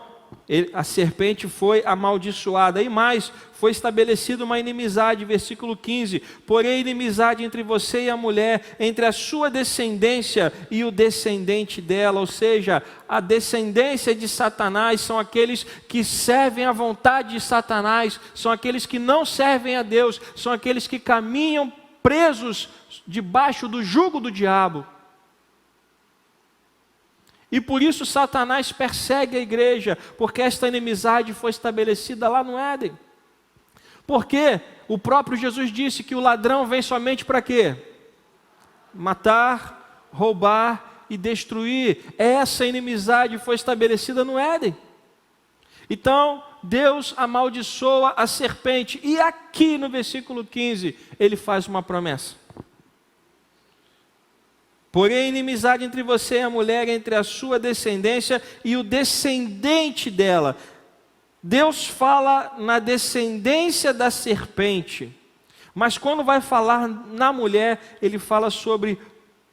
a serpente foi amaldiçoada. E mais, foi estabelecida uma inimizade, versículo 15. Porém, inimizade entre você e a mulher, entre a sua descendência e o descendente dela. Ou seja, a descendência de Satanás são aqueles que servem à vontade de Satanás, são aqueles que não servem a Deus, são aqueles que caminham presos debaixo do jugo do diabo. E por isso Satanás persegue a igreja, porque esta inimizade foi estabelecida lá no Éden. Porque o próprio Jesus disse que o ladrão vem somente para quê? Matar, roubar e destruir. Essa inimizade foi estabelecida no Éden. Então, Deus amaldiçoa a serpente. E aqui no versículo 15, ele faz uma promessa. Porém, inimizade entre você e a mulher, entre a sua descendência e o descendente dela. Deus fala na descendência da serpente. Mas quando vai falar na mulher, ele fala sobre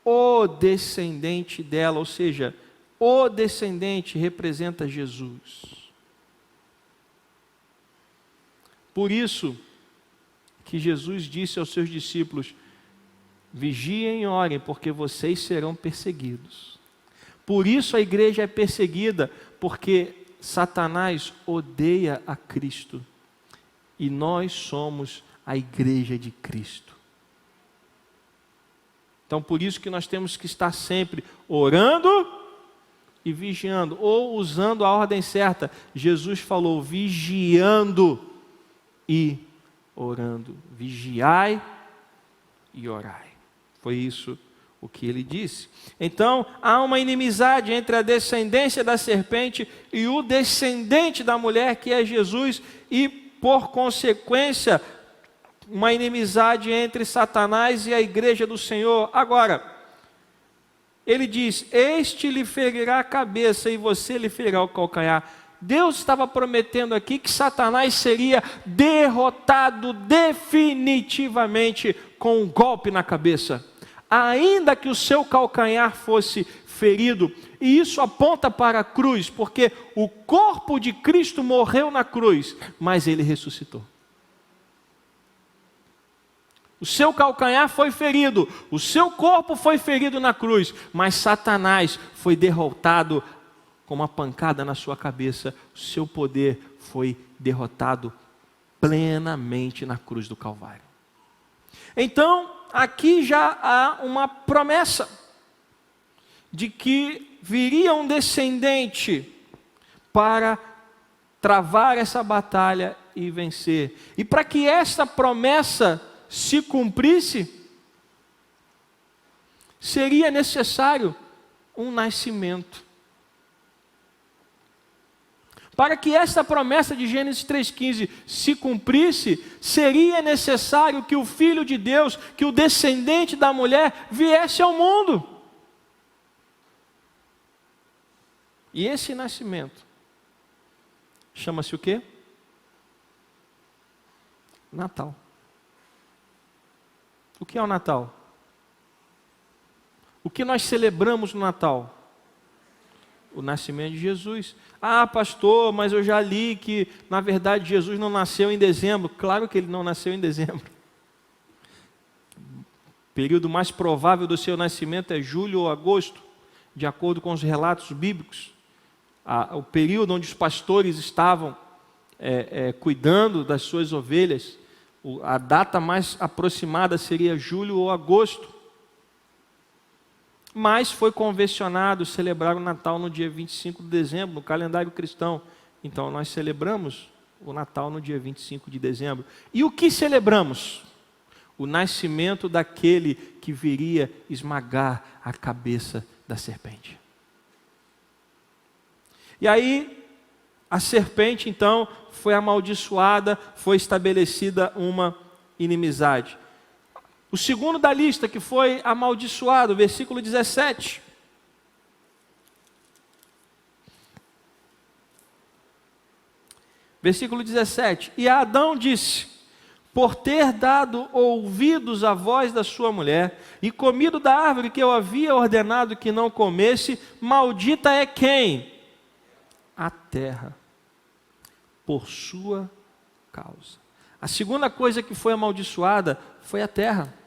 o descendente dela. Ou seja, o descendente representa Jesus. Por isso que Jesus disse aos seus discípulos: vigiem e orem, porque vocês serão perseguidos. Por isso a igreja é perseguida, porque Satanás odeia a Cristo. E nós somos a igreja de Cristo. Então por isso que nós temos que estar sempre orando e vigiando, ou usando a ordem certa. Jesus falou vigiando e orando. Vigiai e orai. Foi isso o que ele disse. Então, há uma inimizade entre a descendência da serpente e o descendente da mulher, que é Jesus, e, por consequência, uma inimizade entre Satanás e a igreja do Senhor. Agora, ele diz: este lhe ferirá a cabeça e você lhe ferirá o calcanhar. Deus estava prometendo aqui que Satanás seria derrotado definitivamente com um golpe na cabeça, ainda que o seu calcanhar fosse ferido. E isso aponta para a cruz, porque o corpo de Cristo morreu na cruz, mas ele ressuscitou. O seu calcanhar foi ferido, o seu corpo foi ferido na cruz, mas Satanás foi derrotado com uma pancada na sua cabeça. O seu poder foi derrotado plenamente na cruz do Calvário. Então, aqui já há uma promessa de que viria um descendente para travar essa batalha e vencer. E para que esta promessa se cumprisse, seria necessário um nascimento. Para que esta promessa de Gênesis 3,15 se cumprisse, seria necessário que o Filho de Deus, que o descendente da mulher, viesse ao mundo. E esse nascimento chama-se o quê? Natal. O que é o Natal? O que nós celebramos no Natal? O nascimento de Jesus. Ah, pastor, mas eu já li que, na verdade, Jesus não nasceu em dezembro. Claro que ele não nasceu em dezembro. O período mais provável do seu nascimento é julho ou agosto, de acordo com os relatos bíblicos. O período onde os pastores estavam cuidando das suas ovelhas. A data mais aproximada seria julho ou agosto. Mas foi convencionado celebrar o Natal no dia 25 de dezembro, no calendário cristão. Então nós celebramos o Natal no dia 25 de dezembro. E o que celebramos? O nascimento daquele que viria esmagar a cabeça da serpente. E aí, a serpente então foi amaldiçoada, foi estabelecida uma inimizade. O segundo da lista que foi amaldiçoado, versículo 17. Versículo 17. E Adão disse: por ter dado ouvidos à voz da sua mulher e comido da árvore que eu havia ordenado que não comesse, maldita é quem? A terra, por sua causa. A segunda coisa que foi amaldiçoada foi a terra.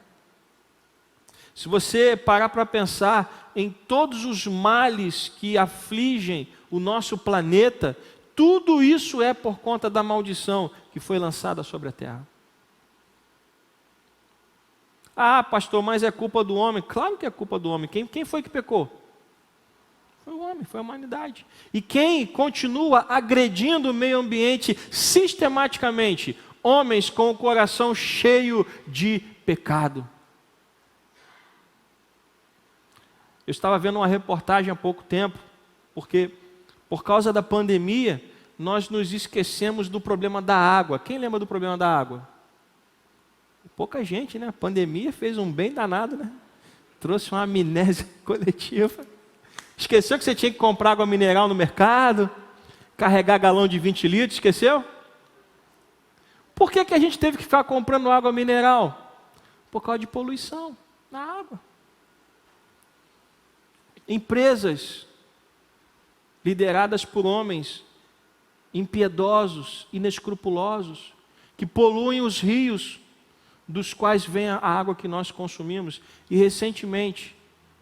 Se você parar para pensar em todos os males que afligem o nosso planeta, tudo isso é por conta da maldição que foi lançada sobre a terra. Ah, pastor, mas é culpa do homem. Claro que é culpa do homem. Quem foi que pecou? Foi o homem, foi a humanidade. E quem continua agredindo o meio ambiente sistematicamente? Homens com o coração cheio de pecado. Eu estava vendo uma reportagem há pouco tempo, porque por causa da pandemia, nós nos esquecemos do problema da água. Quem lembra do problema da água? Pouca gente, né? A pandemia fez um bem danado, né? Trouxe uma amnésia coletiva. Esqueceu que você tinha que comprar água mineral no mercado, carregar galão de 20 litros, esqueceu? Por que a gente teve que ficar comprando água mineral? Por causa de poluição na água. Empresas lideradas por homens impiedosos, inescrupulosos, que poluem os rios dos quais vem a água que nós consumimos. E recentemente,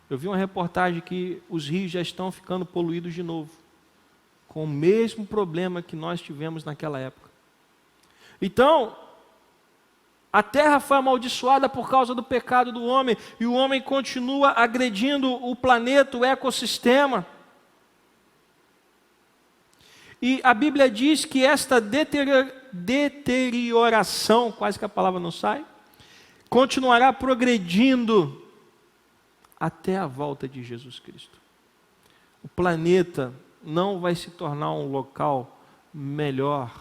eu vi uma reportagem que os rios já estão ficando poluídos de novo, com o mesmo problema que nós tivemos naquela época. Então, a terra foi amaldiçoada por causa do pecado do homem, e o homem continua agredindo o planeta, o ecossistema. E a Bíblia diz que esta deterioração, quase que a palavra não sai, continuará progredindo até a volta de Jesus Cristo. O planeta não vai se tornar um local melhor,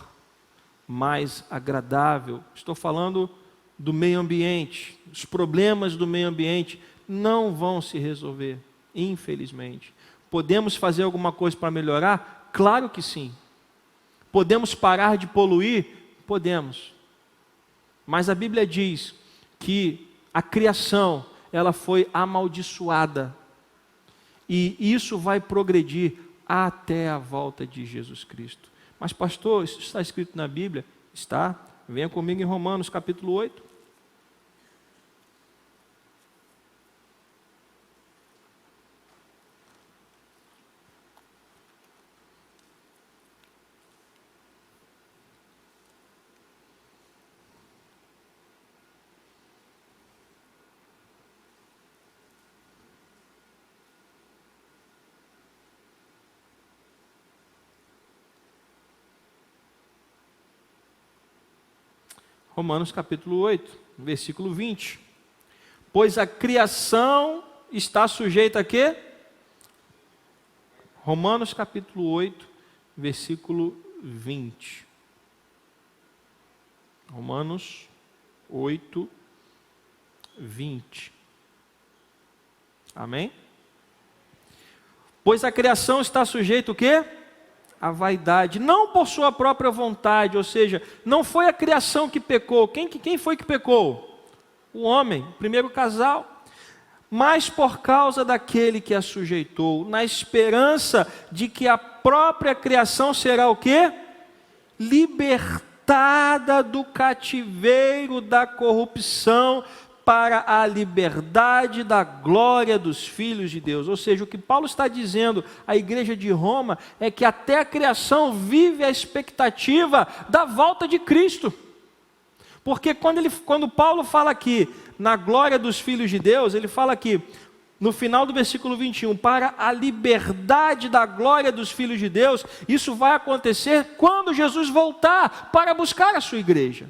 mais agradável. Estou falando do meio ambiente. Os problemas do meio ambiente não vão se resolver, infelizmente. Podemos fazer alguma coisa para melhorar? Claro que sim. Podemos parar de poluir? Podemos. Mas a Bíblia diz que a criação, ela foi amaldiçoada. E isso vai progredir até a volta de Jesus Cristo. Mas pastor, isso está escrito na Bíblia? Está. Venha comigo em Romanos capítulo 8. Romanos capítulo 8, versículo 20. Pois a criação está sujeita a quê? Romanos capítulo 8, versículo 20. Romanos 8, 20. Amém? Pois a criação está sujeita o quê? A vaidade, não por sua própria vontade, ou seja, não foi a criação que pecou. Quem foi que pecou? O homem, o primeiro casal. Mas por causa daquele que a sujeitou, na esperança de que a própria criação será o quê? Libertada do cativeiro da corrupção para a liberdade da glória dos filhos de Deus. Ou seja, o que Paulo está dizendo à igreja de Roma é que até a criação vive a expectativa da volta de Cristo. Porque quando Paulo fala aqui na glória dos filhos de Deus, ele fala aqui no final do versículo 21, para a liberdade da glória dos filhos de Deus, isso vai acontecer quando Jesus voltar para buscar a sua igreja.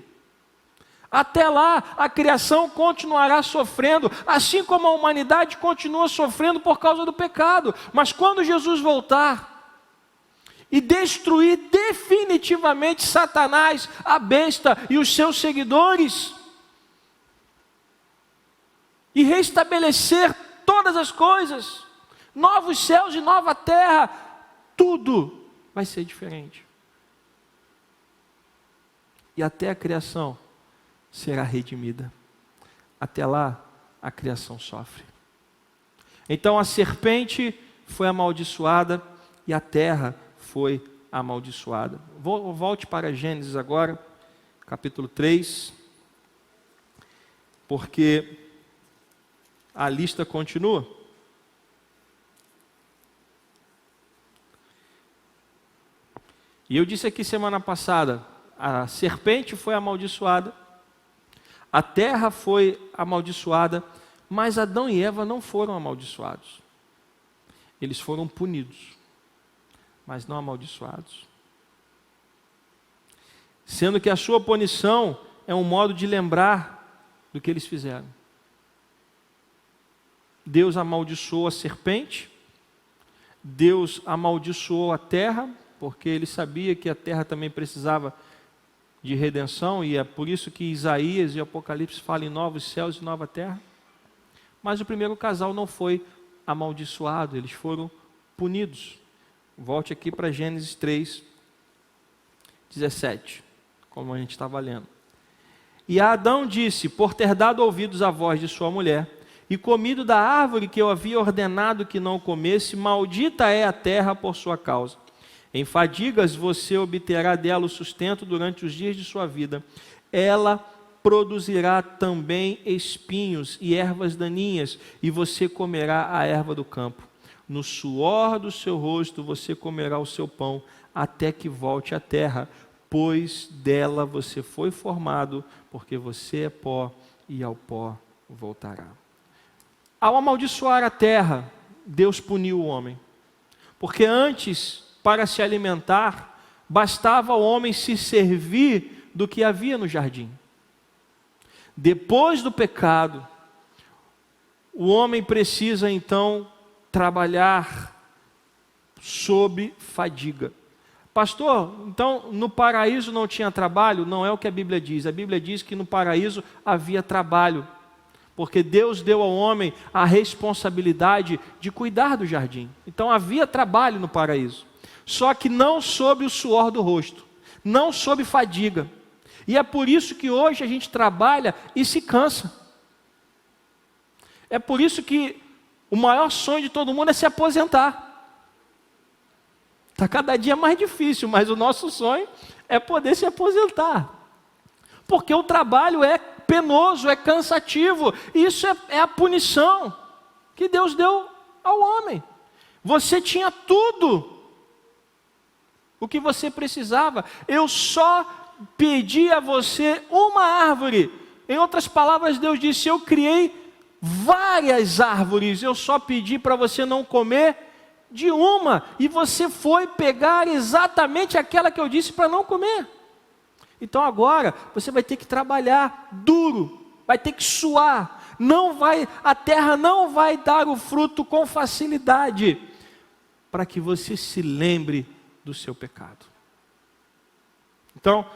Até lá, a criação continuará sofrendo, assim como a humanidade continua sofrendo por causa do pecado. Mas quando Jesus voltar e destruir definitivamente Satanás, a besta e os seus seguidores, e restabelecer todas as coisas, novos céus e nova terra, tudo vai ser diferente. E até a criação será redimida. Até lá, a criação sofre. Então a serpente foi amaldiçoada e a terra foi amaldiçoada. Volte para Gênesis agora, capítulo 3, porque a lista continua. E eu disse aqui semana passada, a serpente foi amaldiçoada, A terra foi amaldiçoada, mas Adão e Eva não foram amaldiçoados. Eles foram punidos, mas não amaldiçoados. Sendo que a sua punição é um modo de lembrar do que eles fizeram. Deus amaldiçoou a serpente, Deus amaldiçoou a terra, porque ele sabia que a terra também precisava de redenção, e é por isso que Isaías e Apocalipse falam em novos céus e nova terra. Mas o primeiro casal não foi amaldiçoado, eles foram punidos. Volte aqui para Gênesis 3, 17, como a gente estava lendo. E Adão disse: por ter dado ouvidos à voz de sua mulher, e comido da árvore que eu havia ordenado que não comesse, maldita é a terra por sua causa. Em fadigas você obterá dela o sustento durante os dias de sua vida. Ela produzirá também espinhos e ervas daninhas, e você comerá a erva do campo. No suor do seu rosto você comerá o seu pão, até que volte à terra, pois dela você foi formado, porque você é pó, e ao pó voltará. Ao amaldiçoar a terra, Deus puniu o homem. Porque antes, para se alimentar, bastava ao homem se servir do que havia no jardim. Depois do pecado, o homem precisa então trabalhar sob fadiga. Pastor, então no paraíso não tinha trabalho? Não é o que a Bíblia diz. A Bíblia diz que no paraíso havia trabalho, porque Deus deu ao homem a responsabilidade de cuidar do jardim. Então havia trabalho no paraíso, só que não sob o suor do rosto, não sob fadiga. E é por isso que hoje a gente trabalha e se cansa. É por isso que o maior sonho de todo mundo é se aposentar. Está cada dia mais difícil, mas o nosso sonho é poder se aposentar. Porque o trabalho é penoso, é cansativo. Isso é a punição que Deus deu ao homem. Você tinha tudo o que você precisava. Eu só pedi a você uma árvore. Em outras palavras, Deus disse: eu criei várias árvores, eu só pedi para você não comer de uma, e você foi pegar exatamente aquela que eu disse para não comer. Então agora você vai ter que trabalhar duro, vai ter que suar, a terra não vai dar o fruto com facilidade, para que você se lembre do seu pecado. Então,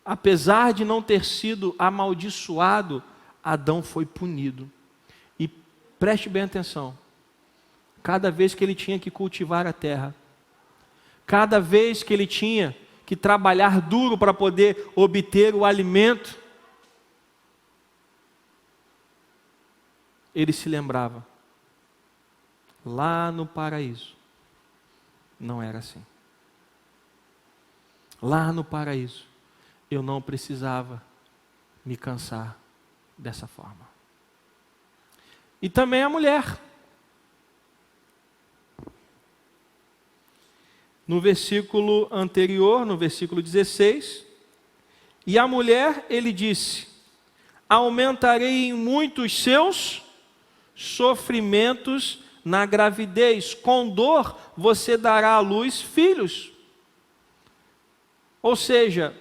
apesar de não ter sido amaldiçoado, Adão foi punido. E preste bem atenção, cada vez que ele tinha que cultivar a terra, cada vez que ele tinha que trabalhar duro para poder obter o alimento, ele se lembrava: lá no paraíso não era assim. Lá no paraíso eu não precisava me cansar dessa forma. E também a mulher. No versículo anterior, no versículo 16, e a mulher, ele disse: aumentarei em muito os seus sofrimentos na gravidez, com dor você dará à luz filhos. Ou seja,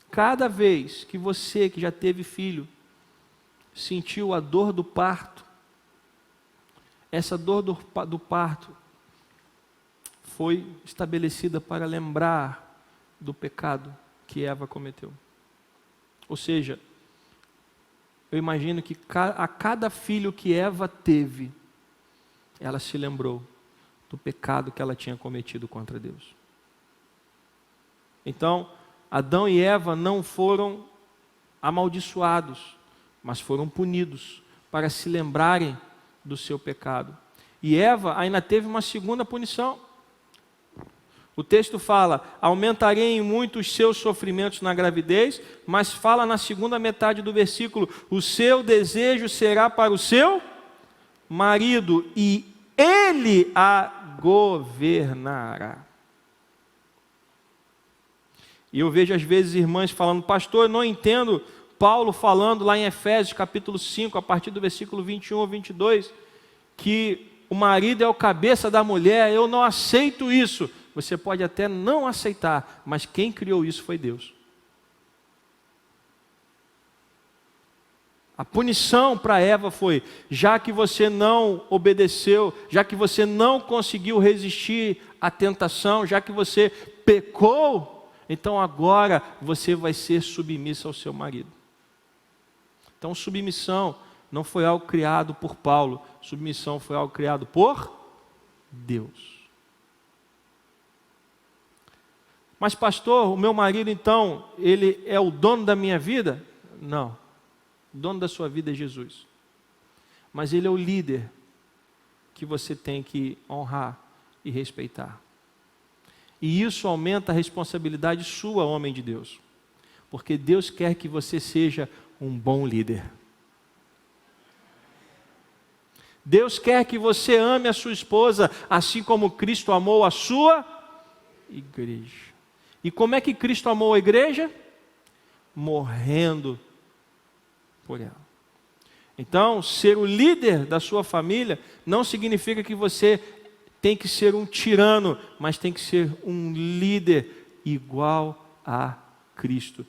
cada vez que você que já teve filho, sentiu a dor do parto, essa dor do parto foi estabelecida para lembrar do pecado que Eva cometeu. Ou seja, eu imagino que a cada filho que Eva teve, ela se lembrou do pecado que ela tinha cometido contra Deus. Então, Adão e Eva não foram amaldiçoados, mas foram punidos para se lembrarem do seu pecado. E Eva ainda teve uma segunda punição. O texto fala: aumentarei em muito os seus sofrimentos na gravidez, mas fala na segunda metade do versículo: o seu desejo será para o seu marido, e ele a governará. E eu vejo às vezes irmãs falando: pastor, eu não entendo Paulo falando lá em Efésios capítulo 5, a partir do versículo 21 ao 22, que o marido é o cabeça da mulher. Eu não aceito isso. Você pode até não aceitar, mas quem criou isso foi Deus. A punição para Eva foi: já que você não obedeceu, já que você não conseguiu resistir à tentação, já que você pecou, então agora você vai ser submissa ao seu marido. Então submissão não foi algo criado por Paulo, submissão foi algo criado por Deus. Mas pastor, o meu marido então, ele é o dono da minha vida? Não. O dono da sua vida é Jesus. Mas ele é o líder que você tem que honrar e respeitar. E isso aumenta a responsabilidade sua, homem de Deus. Porque Deus quer que você seja um bom líder. Deus quer que você ame a sua esposa, assim como Cristo amou a sua igreja. E como é que Cristo amou a igreja? Morrendo por ela. Então, ser o líder da sua família não significa que você tem que ser um tirano, mas tem que ser um líder igual a Cristo.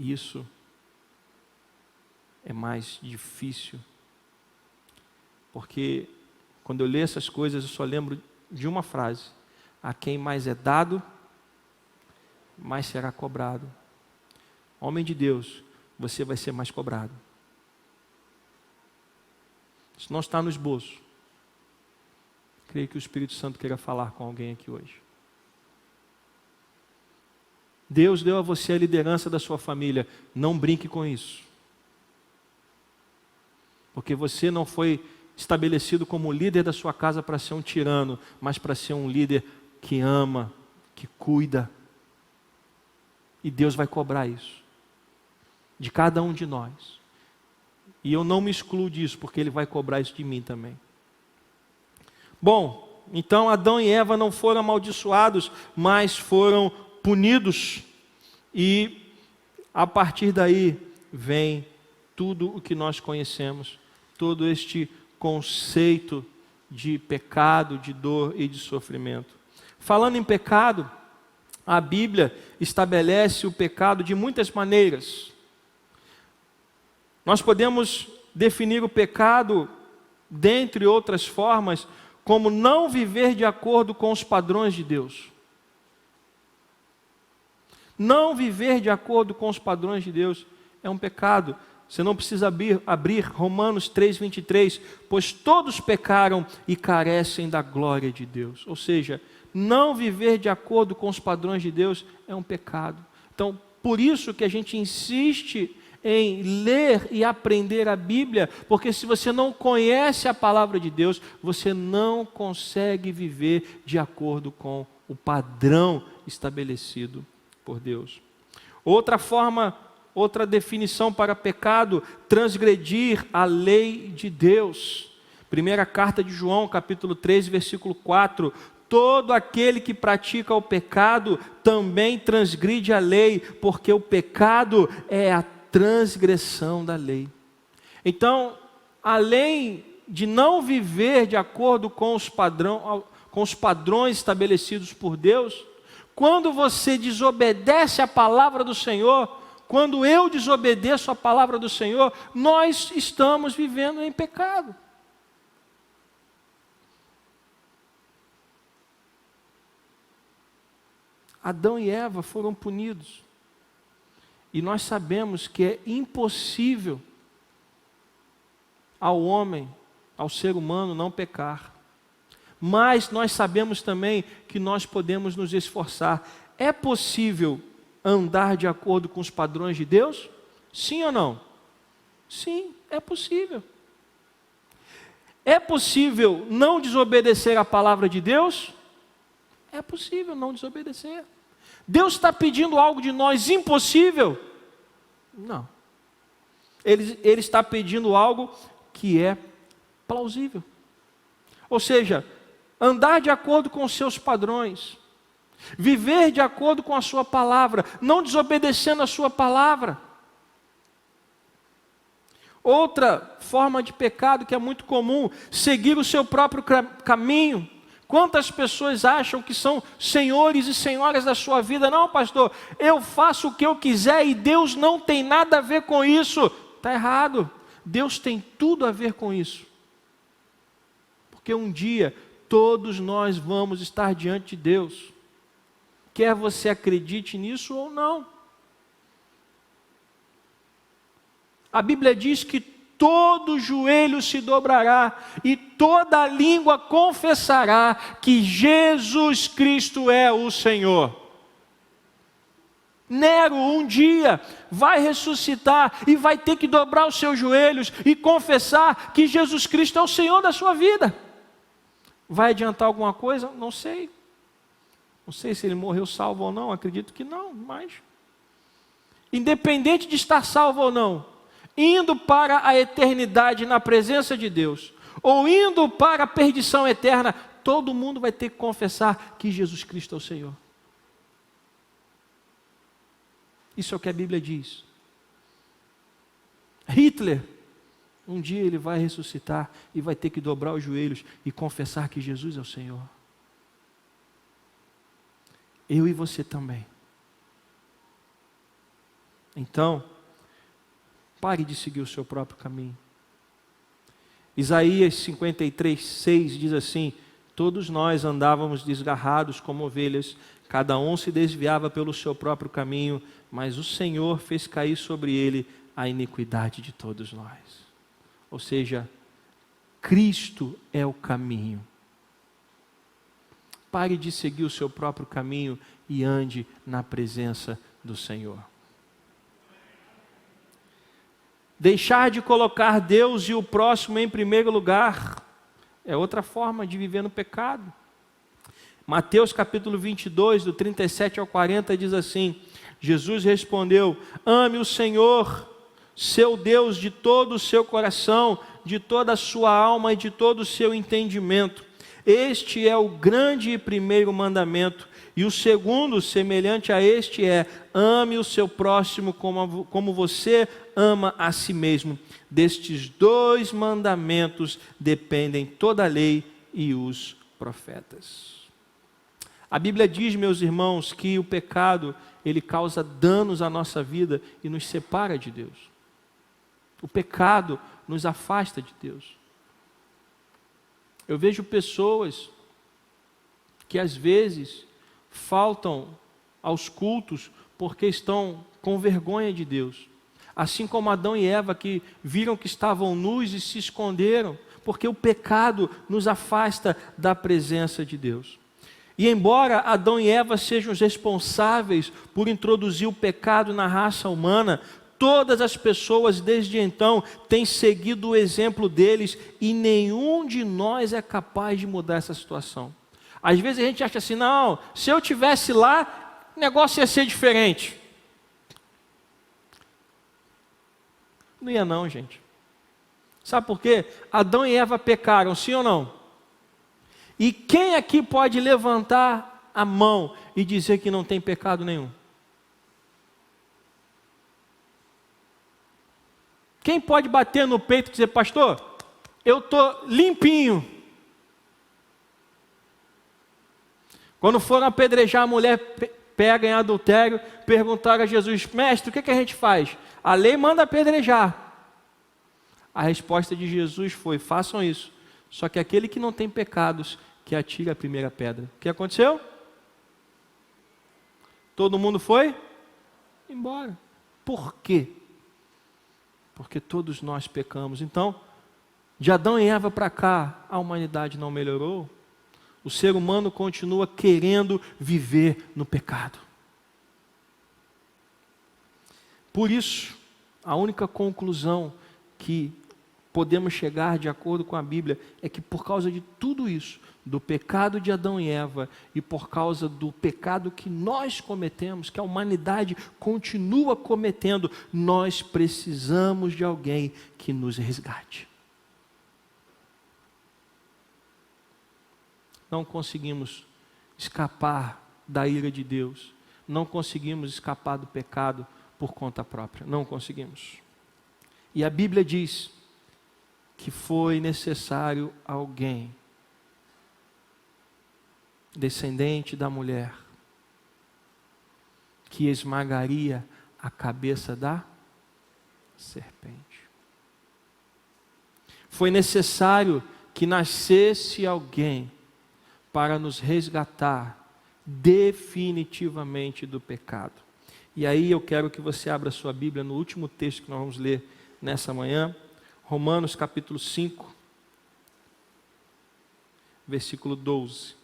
Isso é mais difícil, porque quando eu leio essas coisas eu só lembro de uma frase: a quem mais é dado, mais será cobrado. Homem de Deus, você vai ser mais cobrado. Isso não está no esboço. Creio que o Espírito Santo queira falar com alguém aqui hoje. Deus deu a você a liderança da sua família. Não brinque com isso. Porque você não foi estabelecido como líder da sua casa para ser um tirano, mas para ser um líder que ama, que cuida. E Deus vai cobrar isso de cada um de nós. E eu não me excluo disso, porque Ele vai cobrar isso de mim também. Bom, então Adão e Eva não foram amaldiçoados, mas foram punidos. E a partir daí vem tudo o que nós conhecemos, todo este conceito de pecado, de dor e de sofrimento. Falando em pecado, a Bíblia estabelece o pecado de muitas maneiras. Nós podemos definir o pecado, dentre outras formas, como não viver de acordo com os padrões de Deus. Não viver de acordo com os padrões de Deus é um pecado. Você não precisa abrir Romanos 3:23, pois todos pecaram e carecem da glória de Deus. Ou seja, não viver de acordo com os padrões de Deus é um pecado. Então, por isso que a gente insiste em ler e aprender a Bíblia, porque se você não conhece a palavra de Deus, você não consegue viver de acordo com o padrão estabelecido por Deus. Outra definição para pecado: transgredir a lei de Deus. Primeira carta de João, capítulo 3, versículo 4. Todo aquele que pratica o pecado também transgride a lei, porque o pecado é a transgressão da lei. Então, além de não viver de acordo com os padrões estabelecidos por Deus, quando você desobedece a palavra do Senhor, quando eu desobedeço a palavra do Senhor, nós estamos vivendo em pecado. Adão e Eva foram punidos. E nós sabemos que é impossível ao homem, ao ser humano, não pecar. Mas nós sabemos também que nós podemos nos esforçar. É possível andar de acordo com os padrões de Deus? Sim ou não? Sim, é possível. É possível não desobedecer a palavra de Deus? É possível não desobedecer. Deus está pedindo algo de nós impossível? Não. Ele está pedindo algo que é plausível. Ou seja, andar de acordo com os seus padrões Viver de acordo com a sua palavra, não desobedecendo a sua palavra. Outra forma de pecado que é muito comum, seguir o seu próprio caminho. Quantas pessoas acham que são senhores e senhoras da sua vida? Não, pastor, eu faço o que eu quiser e Deus não tem nada a ver com isso. Está errado. Deus tem tudo a ver com isso. Porque um dia todos nós vamos estar diante de Deus. Quer você acredite nisso ou não. A Bíblia diz que todo joelho se dobrará e toda língua confessará que Jesus Cristo é o Senhor. Nero um dia vai ressuscitar e vai ter que dobrar os seus joelhos e confessar que Jesus Cristo é o Senhor da sua vida. Vai adiantar alguma coisa? Não sei. Não sei se ele morreu salvo ou não, acredito que não, mas independente de estar salvo ou não, indo para a eternidade na presença de Deus, ou indo para a perdição eterna, todo mundo vai ter que confessar que Jesus Cristo é o Senhor. Isso é o que a Bíblia diz. Hitler, um dia ele vai ressuscitar e vai ter que dobrar os joelhos e confessar que Jesus é o Senhor. Eu e você também. Então, pare de seguir o seu próprio caminho. Isaías 53:6 diz assim: todos nós andávamos desgarrados como ovelhas, cada um se desviava pelo seu próprio caminho, mas o Senhor fez cair sobre ele a iniquidade de todos nós. Ou seja, Cristo é o caminho. Pare de seguir o seu próprio caminho e ande na presença do Senhor. Deixar de colocar Deus e o próximo em primeiro lugar é outra forma de viver no pecado. Mateus capítulo 22, do 37 ao 40, diz assim: Jesus respondeu: ame o Senhor, seu Deus, de todo o seu coração, de toda a sua alma e de todo o seu entendimento. Este é o grande e primeiro mandamento. E o segundo, semelhante a este, é: ame o seu próximo como você ama a si mesmo. Destes dois mandamentos dependem toda a lei e os profetas. A Bíblia diz, meus irmãos, que o pecado, ele causa danos à nossa vida e nos separa de Deus. O pecado nos afasta de Deus. Eu vejo pessoas que às vezes faltam aos cultos porque estão com vergonha de Deus. Assim como Adão e Eva, que viram que estavam nus e se esconderam, porque o pecado nos afasta da presença de Deus. E embora Adão e Eva sejam os responsáveis por introduzir o pecado na raça humana, todas as pessoas desde então têm seguido o exemplo deles e nenhum de nós é capaz de mudar essa situação. Às vezes a gente acha assim: não, se eu estivesse lá, o negócio ia ser diferente. Não ia não, gente. Sabe por quê? Adão e Eva pecaram, sim ou não? E quem aqui pode levantar a mão e dizer que não tem pecado nenhum? Quem pode bater no peito e dizer: pastor, eu estou limpinho? Quando foram apedrejar a mulher pega em adultério, perguntaram a Jesus: mestre, o que a gente faz? A lei manda apedrejar. A resposta de Jesus foi: façam isso. Só que aquele que não tem pecados, que atire a primeira pedra. O que aconteceu? Todo mundo foi embora. Por quê? Porque todos nós pecamos. Então, de Adão e Eva para cá, a humanidade não melhorou. O ser humano continua querendo viver no pecado. Por isso, a única conclusão que podemos chegar de acordo com a Bíblia é que por causa de tudo isso, do pecado de Adão e Eva e por causa do pecado que nós cometemos, que a humanidade continua cometendo, nós precisamos de alguém que nos resgate. Não conseguimos escapar da ira de Deus. Não conseguimos escapar do pecado por conta própria. Não conseguimos. E a Bíblia diz que foi necessário alguém, descendente da mulher, que esmagaria a cabeça da serpente. Foi necessário que nascesse alguém para nos resgatar definitivamente do pecado. E aí eu quero que você abra sua Bíblia no último texto que nós vamos ler nessa manhã, Romanos capítulo 5, versículo 12.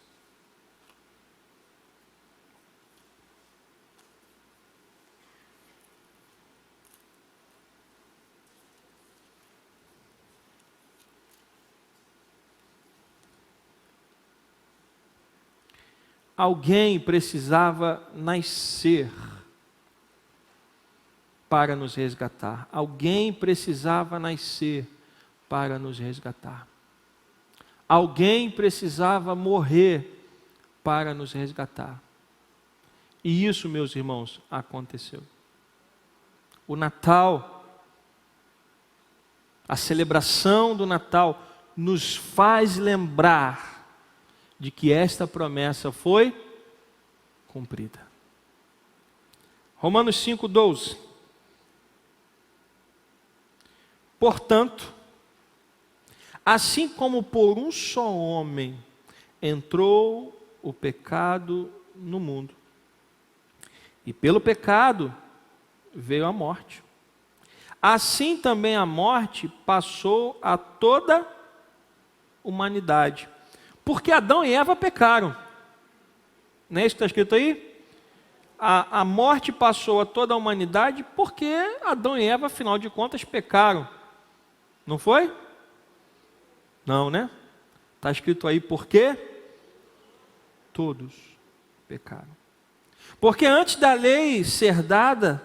Alguém precisava nascer para nos resgatar. Alguém precisava nascer para nos resgatar. Alguém precisava morrer para nos resgatar. E isso, meus irmãos, aconteceu. O Natal, a celebração do Natal, nos faz lembrar de que esta promessa foi cumprida. Romanos 5:12. Portanto, assim como por um só homem entrou o pecado no mundo, e pelo pecado veio a morte, assim também a morte passou a toda a humanidade. Porque Adão e Eva pecaram. Não é isso que está escrito aí? A morte passou a toda a humanidade porque Adão e Eva, afinal de contas, pecaram. Não foi? Não, né? Está escrito aí porque todos pecaram. Porque antes da lei ser dada,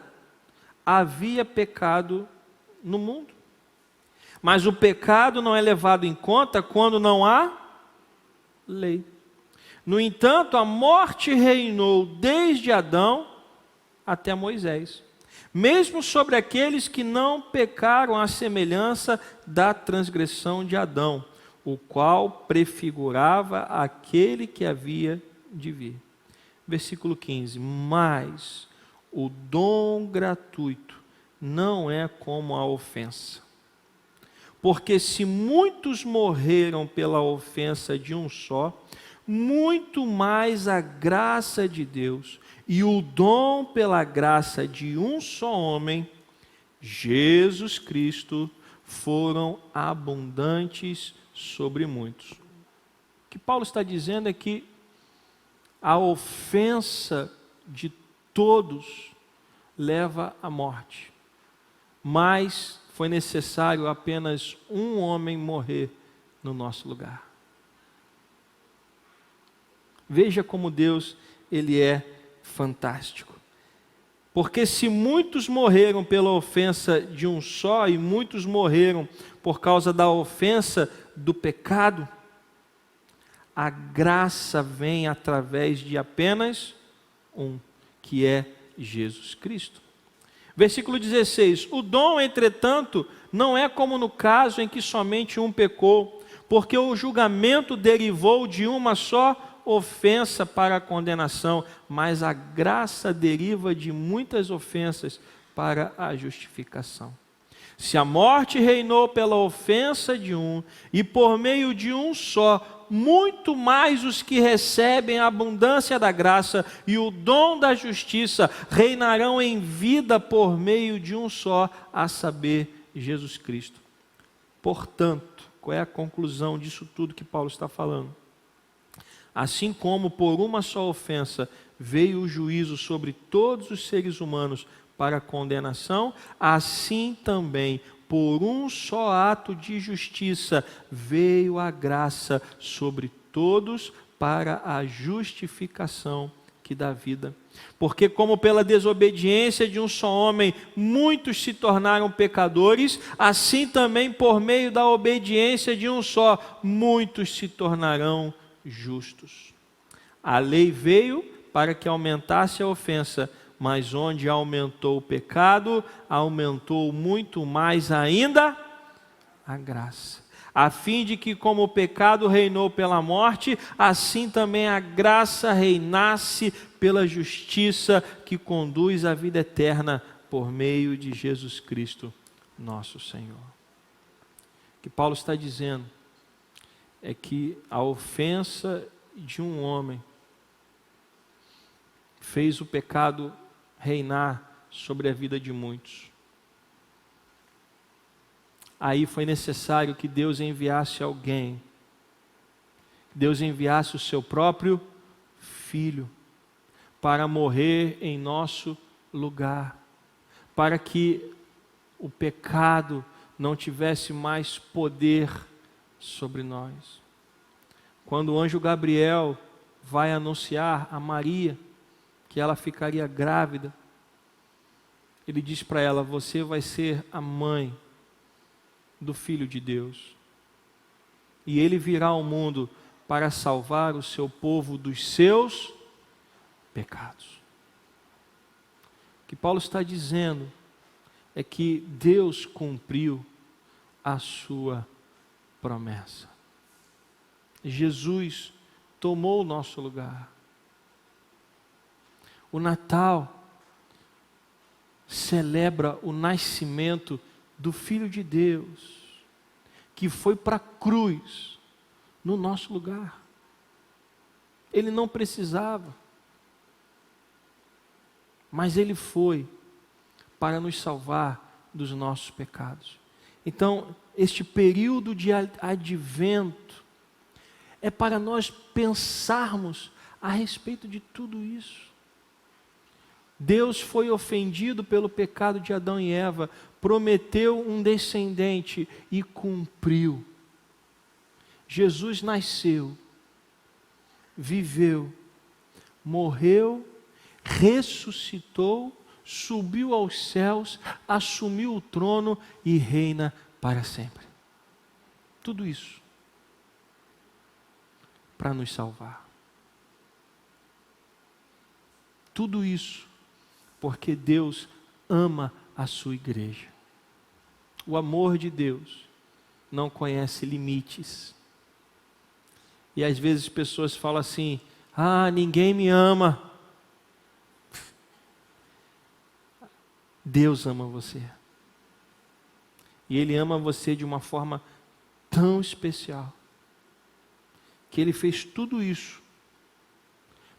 havia pecado no mundo. Mas o pecado não é levado em conta quando não há lei. No entanto, a morte reinou desde Adão até Moisés, mesmo sobre aqueles que não pecaram à semelhança da transgressão de Adão, o qual prefigurava aquele que havia de vir. Versículo 15. Mas o dom gratuito não é como a ofensa. Porque se muitos morreram pela ofensa de um só, muito mais a graça de Deus e o dom pela graça de um só homem, Jesus Cristo, foram abundantes sobre muitos. O que Paulo está dizendo é que a ofensa de todos leva à morte, mas foi necessário apenas um homem morrer no nosso lugar. Veja como Deus, Ele é fantástico. Porque se muitos morreram pela ofensa de um só, e muitos morreram por causa da ofensa do pecado, a graça vem através de apenas um, que é Jesus Cristo. Versículo 16. O dom, entretanto, não é como no caso em que somente um pecou, porque o julgamento derivou de uma só ofensa para a condenação, mas a graça deriva de muitas ofensas para a justificação. Se a morte reinou pela ofensa de um, e por meio de um só, muito mais os que recebem a abundância da graça e o dom da justiça reinarão em vida por meio de um só, a saber, Jesus Cristo. Portanto, qual é a conclusão disso tudo que Paulo está falando? Assim como por uma só ofensa veio o juízo sobre todos os seres humanos para a condenação, assim também por um só ato de justiça veio a graça sobre todos para a justificação que dá vida. Porque como pela desobediência de um só homem muitos se tornaram pecadores, assim também por meio da obediência de um só muitos se tornarão justos. A lei veio para que aumentasse a ofensa, mas onde aumentou o pecado, aumentou muito mais ainda a graça. A fim de que, como o pecado reinou pela morte, assim também a graça reinasse pela justiça que conduz à vida eterna por meio de Jesus Cristo, nosso Senhor. O que Paulo está dizendo é que a ofensa de um homem fez o pecado reinar sobre a vida de muitos. Aí foi necessário que Deus enviasse alguém, Deus enviasse o seu próprio Filho para morrer em nosso lugar, para que o pecado não tivesse mais poder sobre nós. Quando o anjo Gabriel vai anunciar a Maria que ela ficaria grávida, ele diz para ela: você vai ser a mãe do Filho de Deus, e ele virá ao mundo para salvar o seu povo dos seus pecados. O que Paulo está dizendo é que Deus cumpriu a sua promessa. Jesus tomou o nosso lugar. O Natal celebra o nascimento do Filho de Deus, que foi para a cruz no nosso lugar. Ele não precisava, mas ele foi para nos salvar dos nossos pecados. Então, este período de advento é para nós pensarmos a respeito de tudo isso. Deus foi ofendido pelo pecado de Adão e Eva, prometeu um descendente e cumpriu. Jesus nasceu, viveu, morreu, ressuscitou, subiu aos céus, assumiu o trono e reina para sempre. Tudo isso para nos salvar. Tudo isso porque Deus ama a sua igreja. O amor de Deus não conhece limites. E às vezes pessoas falam assim: ninguém me ama. Deus ama você. E Ele ama você de uma forma tão especial, que Ele fez tudo isso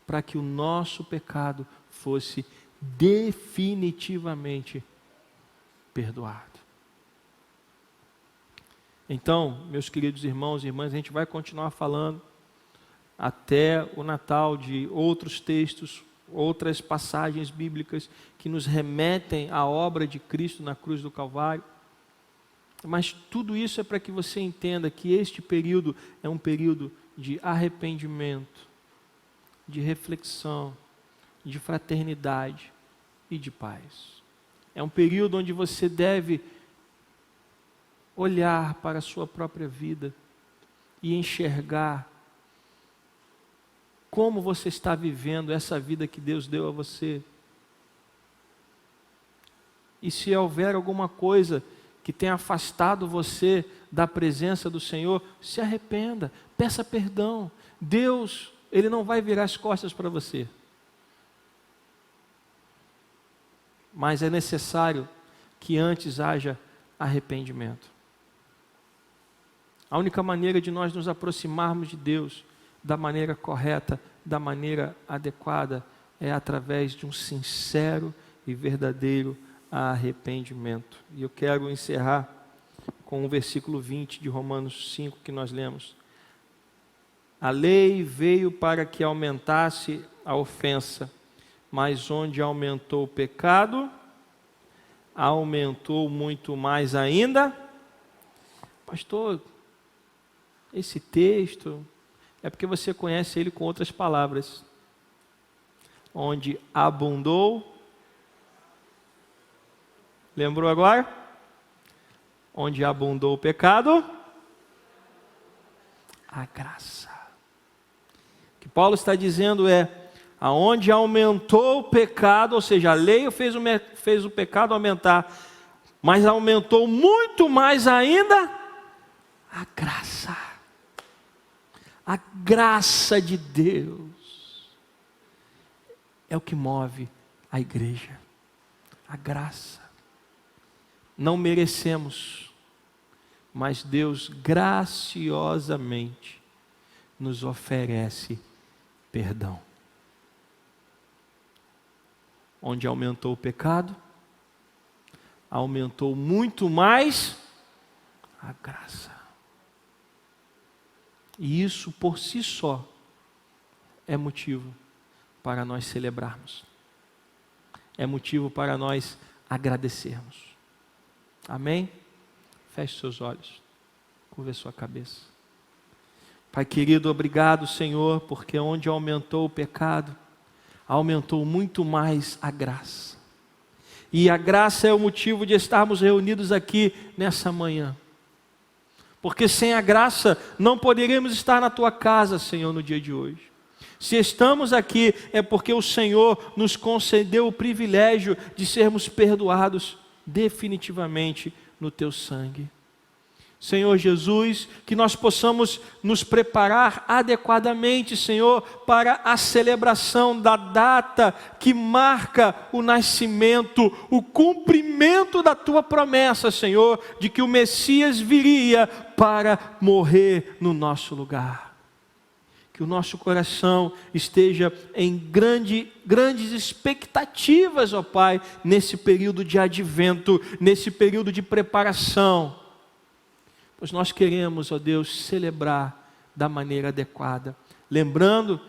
para que o nosso pecado fosse definitivamente perdoado. Então, meus queridos irmãos e irmãs, a gente vai continuar falando até o Natal de outros textos, outras passagens bíblicas que nos remetem à obra de Cristo na cruz do Calvário. Mas tudo isso é para que você entenda que este período é um período de arrependimento, de reflexão, de fraternidade e de paz. É um período onde você deve olhar para a sua própria vida e enxergar como você está vivendo essa vida que Deus deu a você. E se houver alguma coisa que tenha afastado você da presença do Senhor, se arrependa, peça perdão. Deus, Ele não vai virar as costas para você. Mas é necessário que antes haja arrependimento. A única maneira de nós nos aproximarmos de Deus da maneira correta, da maneira adequada, é através de um sincero e verdadeiro arrependimento. E eu quero encerrar com o versículo 20 de Romanos 5 que nós lemos. A lei veio para que aumentasse a ofensa, mas onde aumentou o pecado, aumentou muito mais ainda. Pastor, esse texto é porque você conhece ele com outras palavras. Onde abundou, lembrou agora? Onde abundou o pecado, a graça. O que Paulo está dizendo é: aonde aumentou o pecado, ou seja, a lei fez o pecado aumentar, mas aumentou muito mais ainda a graça. A graça de Deus é o que move a igreja. A graça. Não merecemos, mas Deus graciosamente nos oferece perdão. Onde aumentou o pecado, aumentou muito mais a graça. E isso por si só é motivo para nós celebrarmos. É motivo para nós agradecermos. Amém? Feche seus olhos. Curva sua cabeça. Pai querido, obrigado, Senhor, porque onde aumentou o pecado, aumentou muito mais a graça. E a graça é o motivo de estarmos reunidos aqui nessa manhã. Porque sem a graça não poderíamos estar na tua casa, Senhor, no dia de hoje. Se estamos aqui é porque o Senhor nos concedeu o privilégio de sermos perdoados definitivamente no teu sangue. Senhor Jesus, que nós possamos nos preparar adequadamente, Senhor, para a celebração da data que marca o nascimento, o cumprimento da tua promessa, Senhor, de que o Messias viria para morrer no nosso lugar. Que o nosso coração esteja em grandes expectativas, ó Pai, nesse período de advento, nesse período de preparação. Pois nós queremos, ó Deus, celebrar da maneira adequada. Lembrando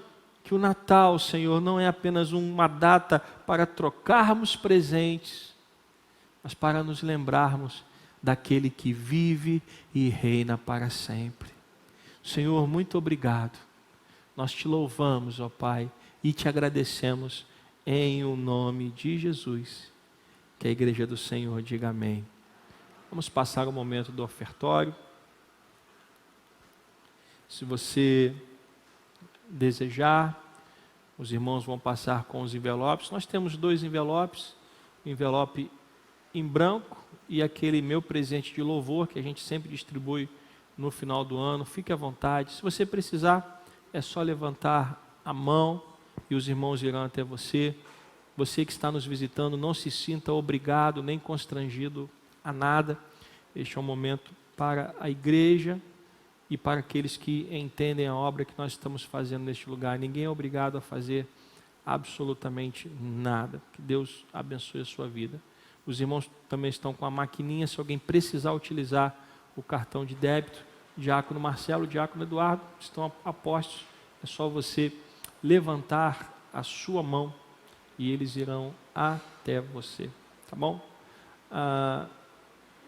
que o Natal, Senhor, não é apenas uma data para trocarmos presentes, mas para nos lembrarmos daquele que vive e reina para sempre. Senhor, muito obrigado. Nós te louvamos, ó Pai, e te agradecemos em o nome de Jesus. Que a igreja do Senhor diga amém. Vamos passar o momento do ofertório. Se você desejar, os irmãos vão passar com os envelopes. Nós temos 2 envelopes, um envelope em branco e aquele meu presente de louvor que a gente sempre distribui no final do ano. Fique à vontade. Se você precisar, é só levantar a mão e os irmãos irão até você. Você que está nos visitando, não se sinta obrigado nem constrangido a nada. Este é um momento para a igreja e para aqueles que entendem a obra que nós estamos fazendo neste lugar. Ninguém é obrigado a fazer absolutamente nada. Que Deus abençoe a sua vida. Os irmãos também estão com a maquininha, se alguém precisar utilizar o cartão de débito. Diácono Marcelo, Diácono Eduardo estão a postos. É só você levantar a sua mão e eles irão até você. Tá bom?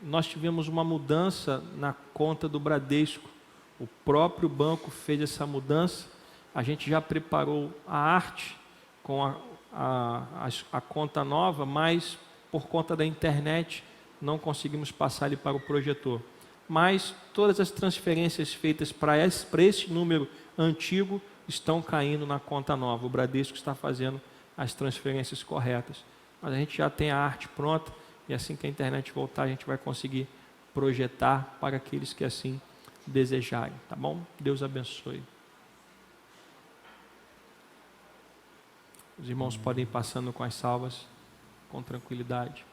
Nós tivemos uma mudança na conta do Bradesco. O próprio banco fez essa mudança. A gente já preparou a arte com a conta nova, mas por conta da internet não conseguimos passar ele para o projetor. Mas todas as transferências feitas para esse número antigo estão caindo na conta nova. O Bradesco está fazendo as transferências corretas. Mas a gente já tem a arte pronta e assim que a internet voltar a gente vai conseguir projetar para aqueles que assim desejarem. Tá bom? Deus abençoe. Os irmãos podem ir passando com as salvas com tranquilidade.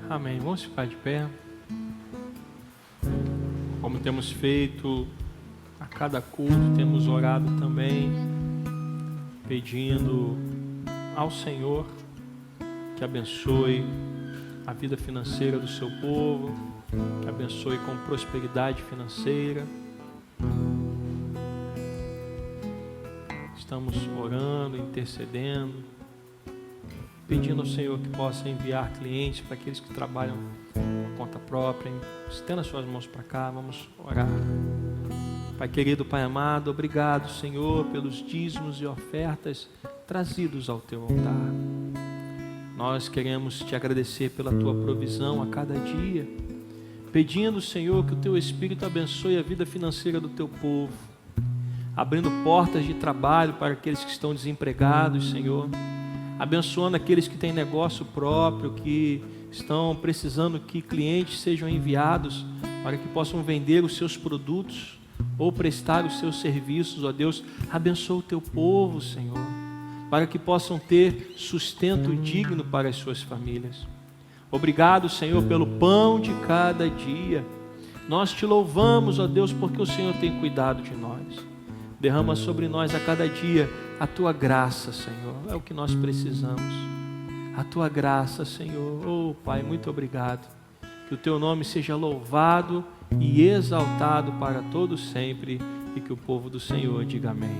Amém. Vamos ficar de pé. Como temos feito a cada culto, temos orado também, pedindo ao Senhor que abençoe a vida financeira do seu povo, que abençoe com prosperidade financeira. Estamos orando, intercedendo, pedindo ao Senhor que possa enviar clientes para aqueles que trabalham por conta própria. Estenda as suas mãos para cá, vamos orar. Pai querido, Pai amado, obrigado, Senhor, pelos dízimos e ofertas trazidos ao Teu altar. Nós queremos Te agradecer pela Tua provisão a cada dia, pedindo, Senhor, que o Teu Espírito abençoe a vida financeira do Teu povo, abrindo portas de trabalho para aqueles que estão desempregados, Senhor, abençoando aqueles que têm negócio próprio, que estão precisando que clientes sejam enviados para que possam vender os seus produtos ou prestar os seus serviços. Ó Deus, abençoa o Teu povo, Senhor, para que possam ter sustento digno para as suas famílias. Obrigado, Senhor, pelo pão de cada dia. Nós Te louvamos, ó Deus, porque o Senhor tem cuidado de nós. Derrama sobre nós a cada dia a Tua graça, Senhor. É o que nós precisamos. A Tua graça, Senhor. Oh, Pai, muito obrigado. Que o Teu nome seja louvado e exaltado para todos sempre, e que o povo do Senhor diga amém.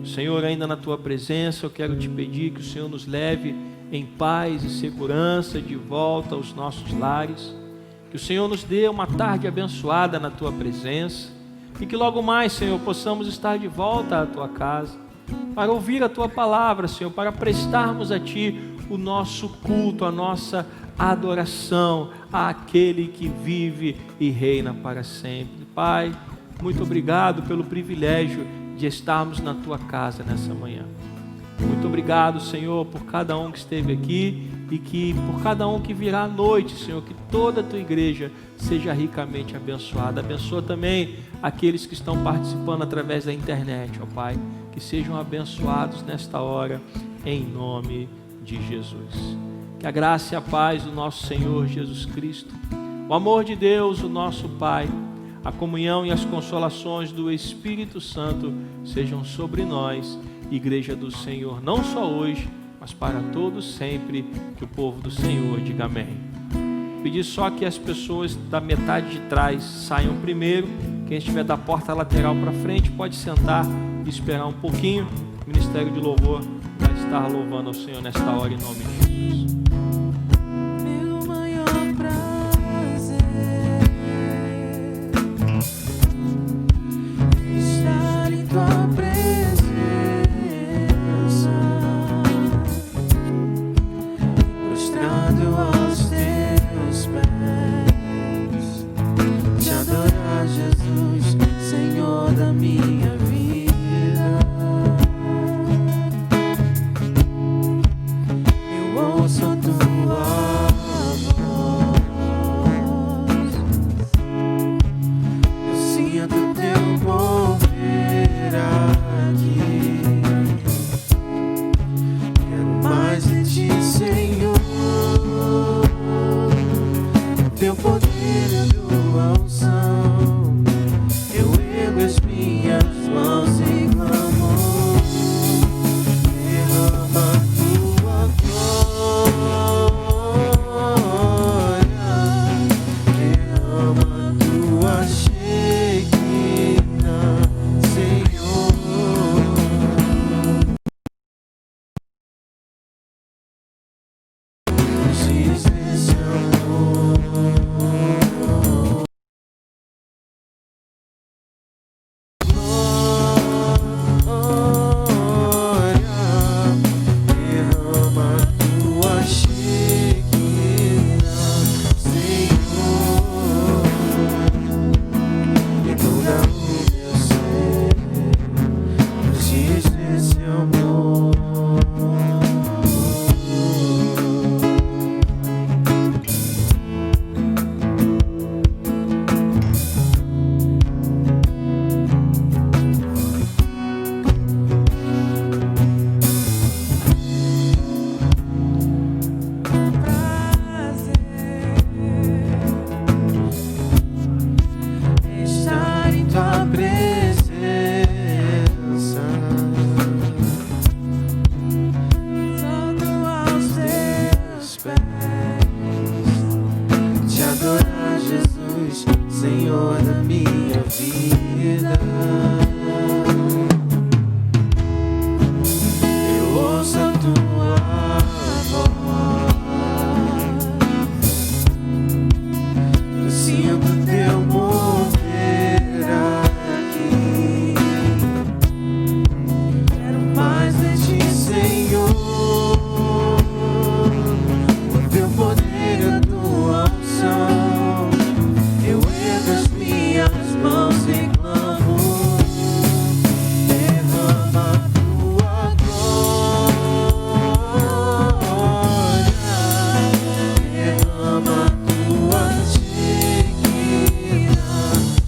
Senhor, ainda na Tua presença, eu quero Te pedir que o Senhor nos leve em paz e segurança de volta aos nossos lares. Que o Senhor nos dê uma tarde abençoada na Tua presença. E que logo mais, Senhor, possamos estar de volta à Tua casa, para ouvir a Tua palavra, Senhor, para prestarmos a Ti o nosso culto, a nossa adoração àquele que vive e reina para sempre. Pai, muito obrigado pelo privilégio de estarmos na Tua casa nessa manhã. Muito obrigado, Senhor, por cada um que esteve aqui e que por cada um que virá à noite, Senhor, que toda a Tua igreja seja ricamente abençoada. Abençoa também aqueles que estão participando através da internet, ó Pai, que sejam abençoados nesta hora, em nome de Jesus. Que a graça e a paz do nosso Senhor Jesus Cristo, o amor de Deus, o nosso Pai, a comunhão e as consolações do Espírito Santo sejam sobre nós, Igreja do Senhor, não só hoje, mas para todos sempre. Que o povo do Senhor diga amém. Pedir só que as pessoas da metade de trás saiam primeiro. Quem estiver da porta lateral para frente pode sentar e esperar um pouquinho. O Ministério de Louvor vai estar louvando ao Senhor nesta hora, em nome de Jesus. Meu maior prazer é estar em Tua presença, prostrado aos Teus pés, Te adorar, Jesus, Senhor da minha vida. Eu ouço vida. Eu ouço a tua voz, eu sinto teu mover aqui. Quero mais de ti, Senhor. O teu poder e a tua unção. Eu ergo as minhas mãos e clamo. Derrama a tua glória, derrama a tua Shekinah,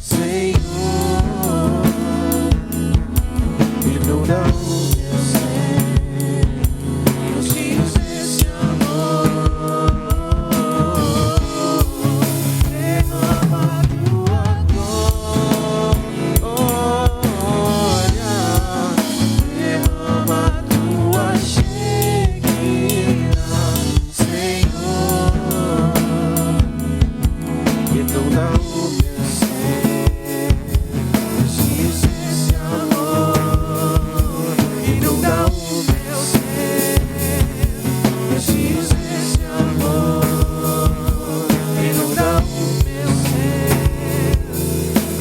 Senhor. Inunda o meu ser, enche-os desse amor. Derrama a tua glória, derrama a tua Shekinah, Senhor. Inunda o meu ser, enche-os desse amor. Inunda o meu ser, enche-os desse amor. Inunda o meu ser,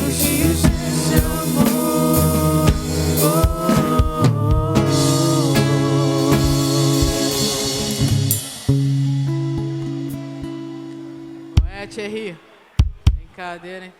enche-os desse amor. Qual é, Thierry? Brincadeira, hein?